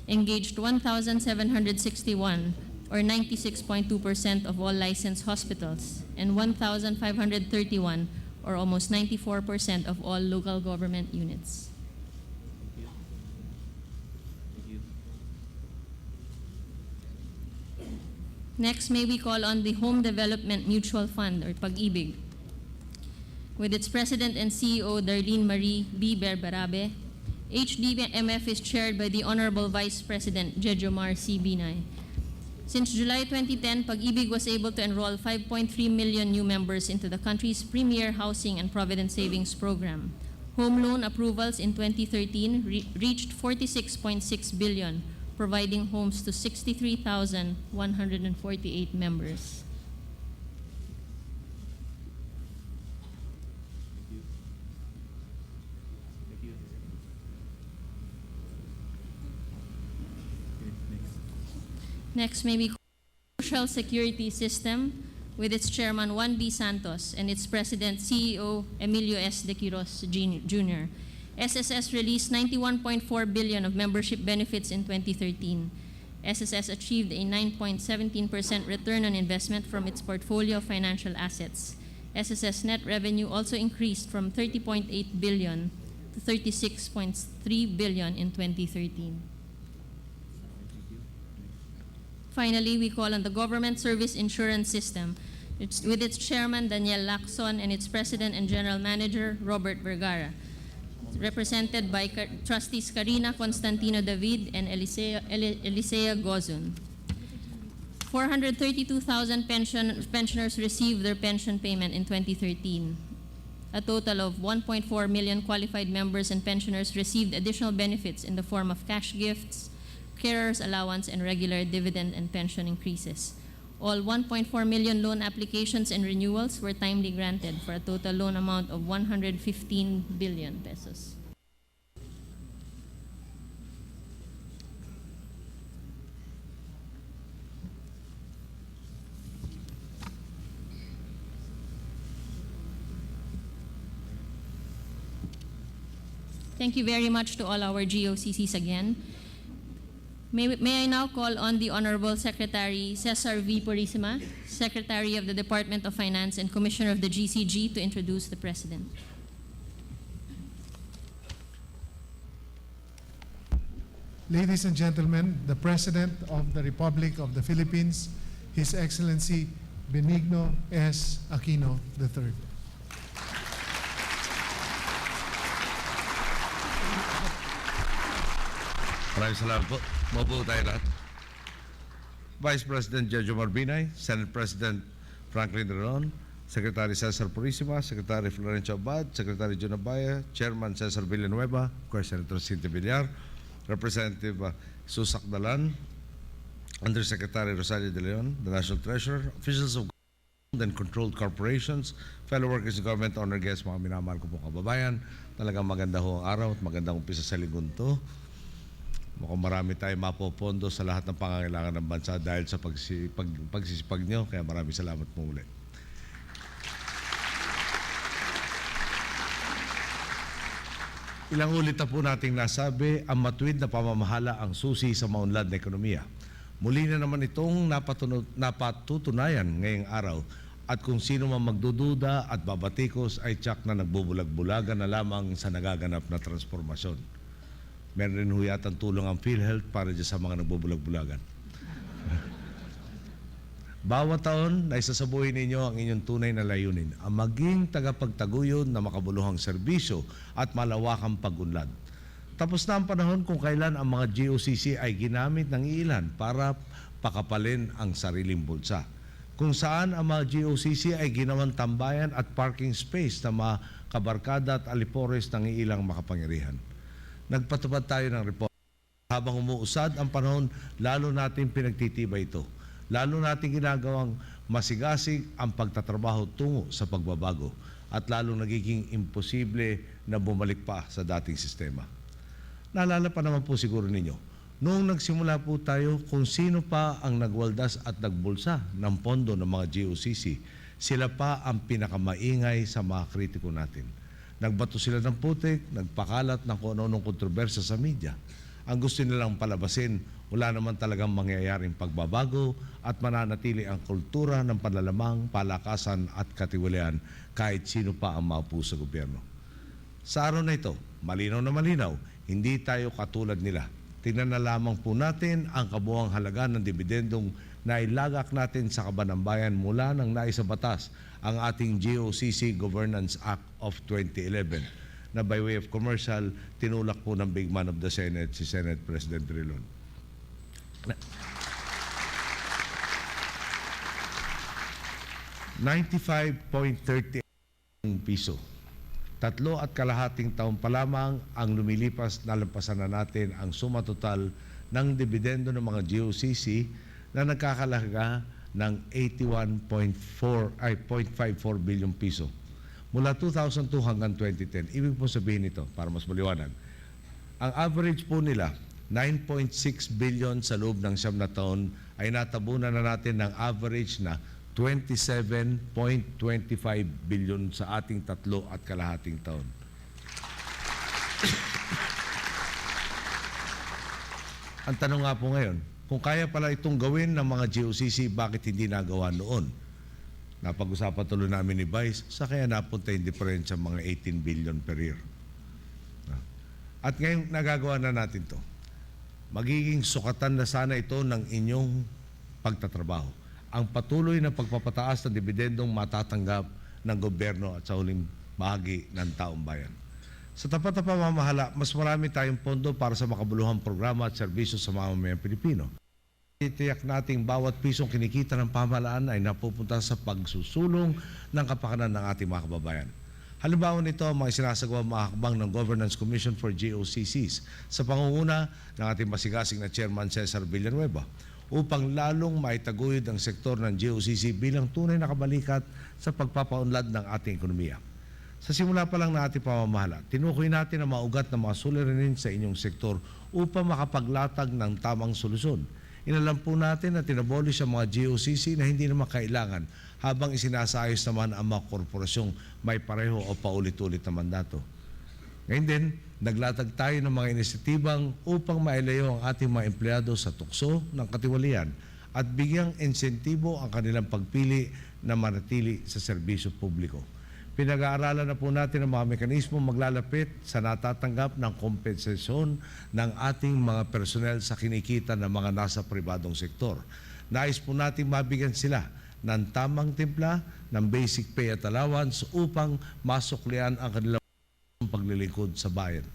engaged 1,761 or 96.2% of all licensed hospitals, and 1,531 or almost 94% of all local government units. Next, may we call on the Home Development Mutual Fund, or Pag-ibig, with its President and CEO Darlene Marie B. Berberabe. HDMF is chaired by the Honorable Vice President Jejomar C. Binay. Since July 2010, Pag-ibig was able to enroll 5.3 million new members into the country's premier housing and provident savings program. Home loan approvals in 2013 reached 46.6 billion, providing homes to 63,148 members. Next, may we call the Social Security System with its Chairman Juan B. Santos and its President CEO Emilio S. De Quiros Jr. SSS released 91.4 billion of membership benefits in 2013. SSS achieved a 9.17% return on investment from its portfolio of financial assets. SSS net revenue also increased from 30.8 billion to 36.3 billion in 2013. Finally, we call on the Government Service Insurance System with its Chairman Daniel Lacson and its President and General Manager Robert Vergara, represented by Trustees Karina Constantino David and Elisea Gozun. 432,000 pensioners received their pension payment in 2013. A total of 1.4 million qualified members and pensioners received additional benefits in the form of cash gifts, carer's allowance, and regular dividend and pension increases. All 1.4 million loan applications and renewals were timely granted for a total loan amount of 115 billion pesos. Thank you very much to all our GOCCs again. May I now call on the Honorable Secretary Cesar V. Purisima, Secretary of the Department of Finance and Commissioner of the GCG, to introduce the President. Ladies and gentlemen, the President of the Republic of the Philippines, His Excellency Benigno S. Aquino III. Maraming salamat po. Maupo tayo lahat. Vice President Jojo Marbinay, Senate President Franklin Renon, Secretary Cesar Purisima, Secretary Florencio Abad, Secretary John Abaya, Chairman Cesar Villanueva, of course, Senator Cynthia Villar, Representative Susak Dalan, Undersecretary Rosario De Leon, the National Treasurer, officials of government and controlled corporations, fellow workers in government, honor guests, mga minamahal ko po kababayan. Talagang maganda ho ang araw at magandang umpisa sa linggong to. Mukhang marami tayo mapopondo sa lahat ng pangangailangan ng bansa dahil sa pagsisipag nyo. Kaya maraming salamat po ulit. Ilang ulit na po nating nasabi, ang matuwid na pamamahala ang susi sa maunlad na ekonomiya. Muli na naman itong napatutunayan ngayong araw at kung sino man magdududa at babatikos ay tiyak na nagbubulag-bulagan na lamang sa nagaganap na transformasyon. Meron rin ho yatang tulong ang PhilHealth para dyan sa mga nagbubulag-bulagan. Bawat taon na isasabuhin ninyo ang inyong tunay na layunin, ang maging tagapagtaguyod na makabuluhang serbisyo at malawakang pag-unlad. Tapos na ang panahon kung kailan ang mga GOCC ay ginamit ng ilan para pakapalin ang sariling bulsa. Kung saan ang mga GOCC ay ginawang tambayan at parking space na makabarkada at alipores ng ilang makapangyarihan. Nagpatupad tayo ng report. Habang umuusad ang panahon, lalo natin pinagtitibay ito. Lalo natin ginagawang masigasig ang pagtatrabaho tungo sa pagbabago at lalo nagiging imposible na bumalik pa sa dating sistema. Naalala pa naman po siguro ninyo, noong nagsimula po tayo kung sino pa ang nagwaldas at nagbulsa ng pondo ng mga GOCC, sila pa ang pinakamaingay sa mga kritiko natin. Nagbato sila ng putik, nagpakalat ng kung ano-anong kontrobersya sa media. Ang gusto nilang palabasin, wala naman talagang mangyayaring pagbabago at mananatili ang kultura ng panlalamang, palakasan at katiwalian kahit sino pa ang maupo sa gobyerno. Sa araw na ito, malinaw na malinaw, hindi tayo katulad nila. Tingnan na lamang po natin ang kabuuang halaga ng dibidendong na ilagak natin sa kaban ng bayan mula nang naisabatas ang ating GOCC Governance Act of 2011 na by way of commercial, tinulak po ng big man of the Senate, si Senate President Drilon. 95.30 piso. 3.5 taon pa lamang ang lumilipas, nalampasan na natin ang suma total ng dibidendo ng mga GOCC na nagkakalaga ng 81.54 billion piso. Mula 2002 hanggang 2010, ibig po sabihin ito, para mas maliwanag, ang average po nila, 9.6 billion sa loob ng 9 na taon, ay natabunan na natin ng average na 27.25 billion sa ating 3.5 taon. Ang tanong nga po ngayon, kung kaya pala itong gawin ng mga GOCC, bakit hindi nagawa noon? Napag-usapan tuloy namin ni Vice, sa kaya napunta yung diferensya mga 18 billion per year. At ngayon nagagawa na natin to. Magiging sukatan na sana ito ng inyong pagtatrabaho. Ang patuloy na pagpapataas ng dibidendong matatanggap ng gobyerno at sa huling bahagi ng taong bayan. Sa tapat na pamamahala, mas marami tayong pondo para sa makabuluhang programa at serbisyo sa mamamayang Pilipino. Itiyak nating bawat pisong kinikita ng pamahalaan ay napupunta sa pagsusulong ng kapakanan ng ating mga kababayan. Halimbawa nito ang mga sinasagawa makakabang ng Governance Commission for GOCCs sa pangunguna ng ating masigasig na Chairman Cesar Villanueva upang lalong maitaguyod ang sektor ng GOCC bilang tunay na kabalikat sa pagpapaunlad ng ating ekonomiya. Sa simula pa lang na ating pamamahala, tinukoy natin ang maugat na mga suliranin sa inyong sektor upang makapaglatag ng tamang solusyon. Inalam po natin na tinabolish ang mga GOCC na hindi naman kailangan habang isinasayos naman ang mga korporasyong may pareho o paulit-ulit na mandato. Ngayon din, naglatag tayo ng mga inisyatibang upang mailayo ang ating mga empleyado sa tukso ng katiwalian at bigyang insentibo ang kanilang pagpili na manatili sa serbisyo publiko. Pinag-aaralan na po natin ang mga mekanismo maglalapit sa natatanggap ng kompensasyon ng ating mga personel sa kinikita ng mga nasa pribadong sektor. Nais po natin mabigyan sila ng tamang timpla ng basic pay at allowance upang masuklian ang kanilang paglilingkod sa bayan.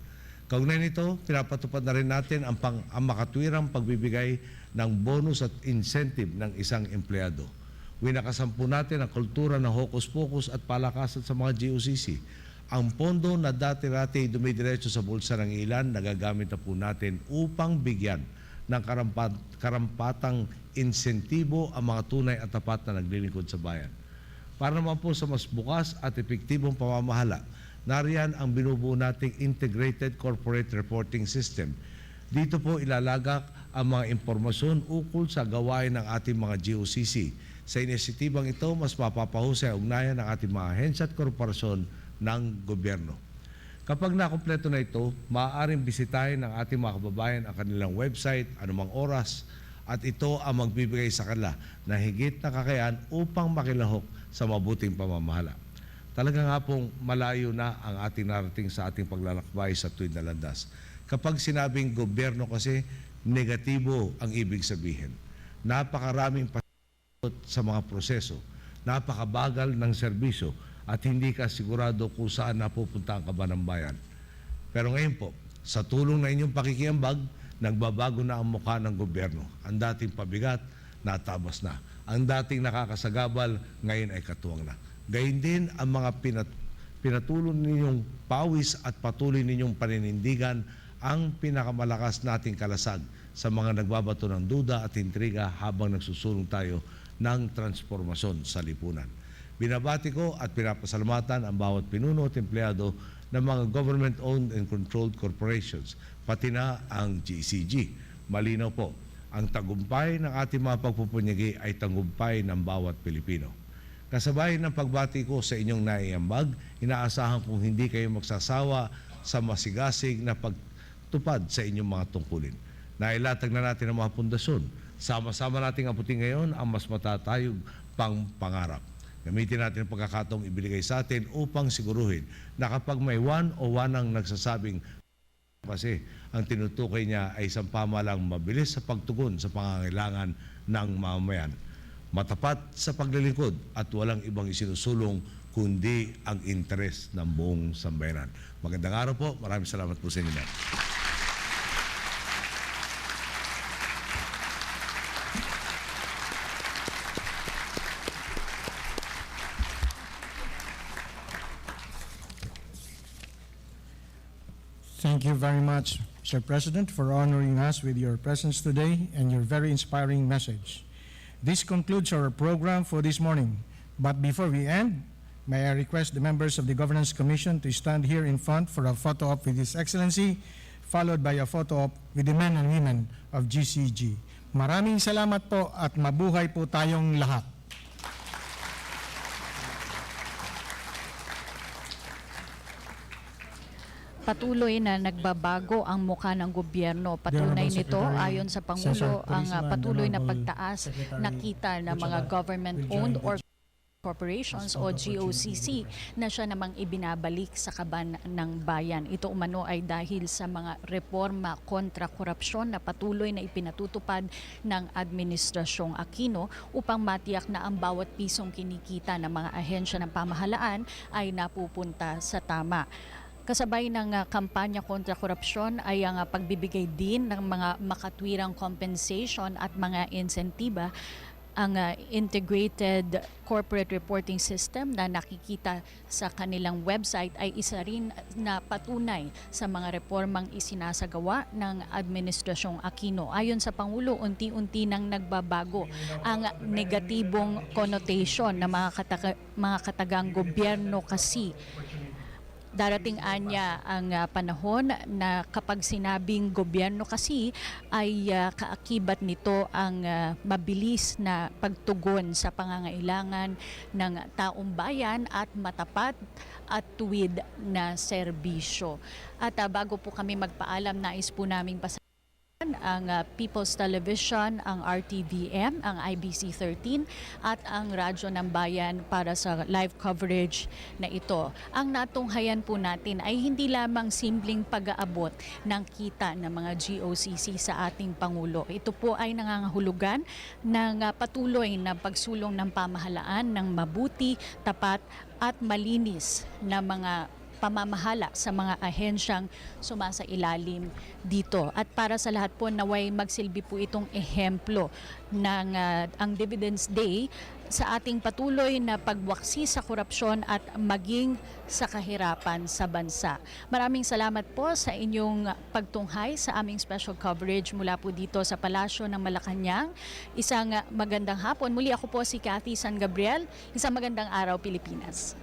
Kaugnay nito, pinapatupad na rin natin ang makatwirang pagbibigay ng bonus at incentive ng isang empleyado. Winakasampu natin ang kultura ng hokus-pokus at palakasan sa mga GOCC. Ang pondo na dati-dati dumidiretso sa bulsa ng ilan, nagagamit na po natin upang bigyan ng karampatang insentibo ang mga tunay at tapat na naglilingkod sa bayan. Para naman po sa mas bukas at epektibong pamamahala, nariyan ang binubuo nating Integrated Corporate Reporting System. Dito po ilalagak ang mga impormasyon ukol sa gawain ng ating mga GOCC. Sa inisitibang ito, mas mapapahusay ang ugnayan ng ating mga ahensya at korporasyon ng gobyerno. Kapag nakumpleto na ito, maaaring bisitahin ng ating mga kababayan ang kanilang website anumang oras at ito ang magbibigay sa kanila na higit na kakayahan upang makilahok sa mabuting pamamahala. Talaga nga pong malayo na ang ating narating sa ating paglalakbay sa tuwid na landas. Kapag sinabing gobyerno kasi, negatibo ang ibig sabihin. Napakaraming pasot sa mga proseso, napakabagal ng serbisyo at hindi ka sigurado kung saan napupunta ang kaban ng bayan. Pero ngayon po, sa tulong na inyong pakikiambag, nagbabago na ang mukha ng gobyerno. Ang dating pabigat, natabas na. Ang dating nakakasagabal, ngayon ay katuwang na. Gayun din ang mga pinatulong ninyong pawis at patuloy ninyong paninindigan ang pinakamalakas nating kalasag sa mga nagbabato ng duda at intriga habang nagsusulong tayo ng transformasyon sa lipunan. Binabati ko at pinapasalamatan ang bawat pinuno at empleyado ng mga government-owned and controlled corporations, pati na ang GCG. Malinaw po, ang tagumpay ng ating mga pagpupunyagi ay tagumpay ng bawat Pilipino. Kasabay ng pagbati ko sa inyong naiambag, inaasahan kong hindi kayo magsasawa sa masigasig na pagtupad sa inyong mga tungkulin. Nailatag na natin ang mga pundasyon. Sama-sama nating abutin ngayon ang mas matatayog pang pangarap. Gamitin natin ang pagkakataong ibigay sa atin upang siguruhin na kapag may one o wanang nagsasabing kasi ang tinutukoy niya ay isang pamahalang mabilis sa pagtugon sa pangangailangan ng mamamayan, matapat sa paglilingkod at walang ibang isinusulong kundi ang interes ng buong sambayanan. Magandang araw po. Maraming salamat po sa inyo. Thank you very much, Mr. President, for honoring us with your presence today and your very inspiring message. This concludes our program for this morning. But before we end, may I request the members of the Governance Commission to stand here in front for a photo op with His Excellency, followed by a photo op with the men and women of GCG. Maraming salamat po at mabuhay po tayong lahat. Patuloy na nagbabago ang mukha ng gobyerno. Patunay nito, ayon sa Pangulo, ang patuloy na pagtaas nakita ng mga government-owned or corporations o GOCC na siya namang ibinabalik sa kaban ng bayan. Ito umano ay dahil sa mga reforma kontra korupsyon na patuloy na ipinatutupad ng Administrasyong Aquino upang matiyak na ang bawat pisong kinikita ng mga ahensya ng pamahalaan ay napupunta sa tama. Kasabay ng kampanya kontra korupsyon ay ang pagbibigay din ng mga makatwirang compensation at mga insentiba. Ang Integrated Corporate Reporting System na nakikita sa kanilang website ay isa rin na patunay sa mga reformang isinasagawa ng Administrasyong Aquino. Ayon sa Pangulo, unti-unti nang nagbabago ang negatibong connotation ng mga katagang gobyerno kasi. Darating anya ang panahon na kapag sinabing gobyerno kasi ay kaakibat nito ang mabilis na pagtugon sa pangangailangan ng taong bayan at matapat at tuwid na serbisyo. At bago po kami magpaalam, nais po naming pasalamatan ang People's Television, ang RTVM, ang IBC 13 at ang Radyo ng Bayan para sa live coverage na ito. Ang natunghayan po natin ay hindi lamang simpleng pag-aabot ng kita ng mga GOCC sa ating Pangulo. Ito po ay nangangahulugan ng patuloy na pagsulong ng pamahalaan ng mabuti, tapat at malinis na mga pamamahala sa mga ahensyang sumasailalim dito. At para sa lahat po, naway magsilbi po itong ehemplo ng ang Dividends Day sa ating patuloy na pagwaksi sa korupsyon at maging sa kahirapan sa bansa. Maraming salamat po sa inyong pagtunghay sa aming special coverage mula po dito sa Palasyo ng Malacanang. Isang magandang hapon. Muli ako po si Cathy San Gabriel. Isang magandang araw, Pilipinas.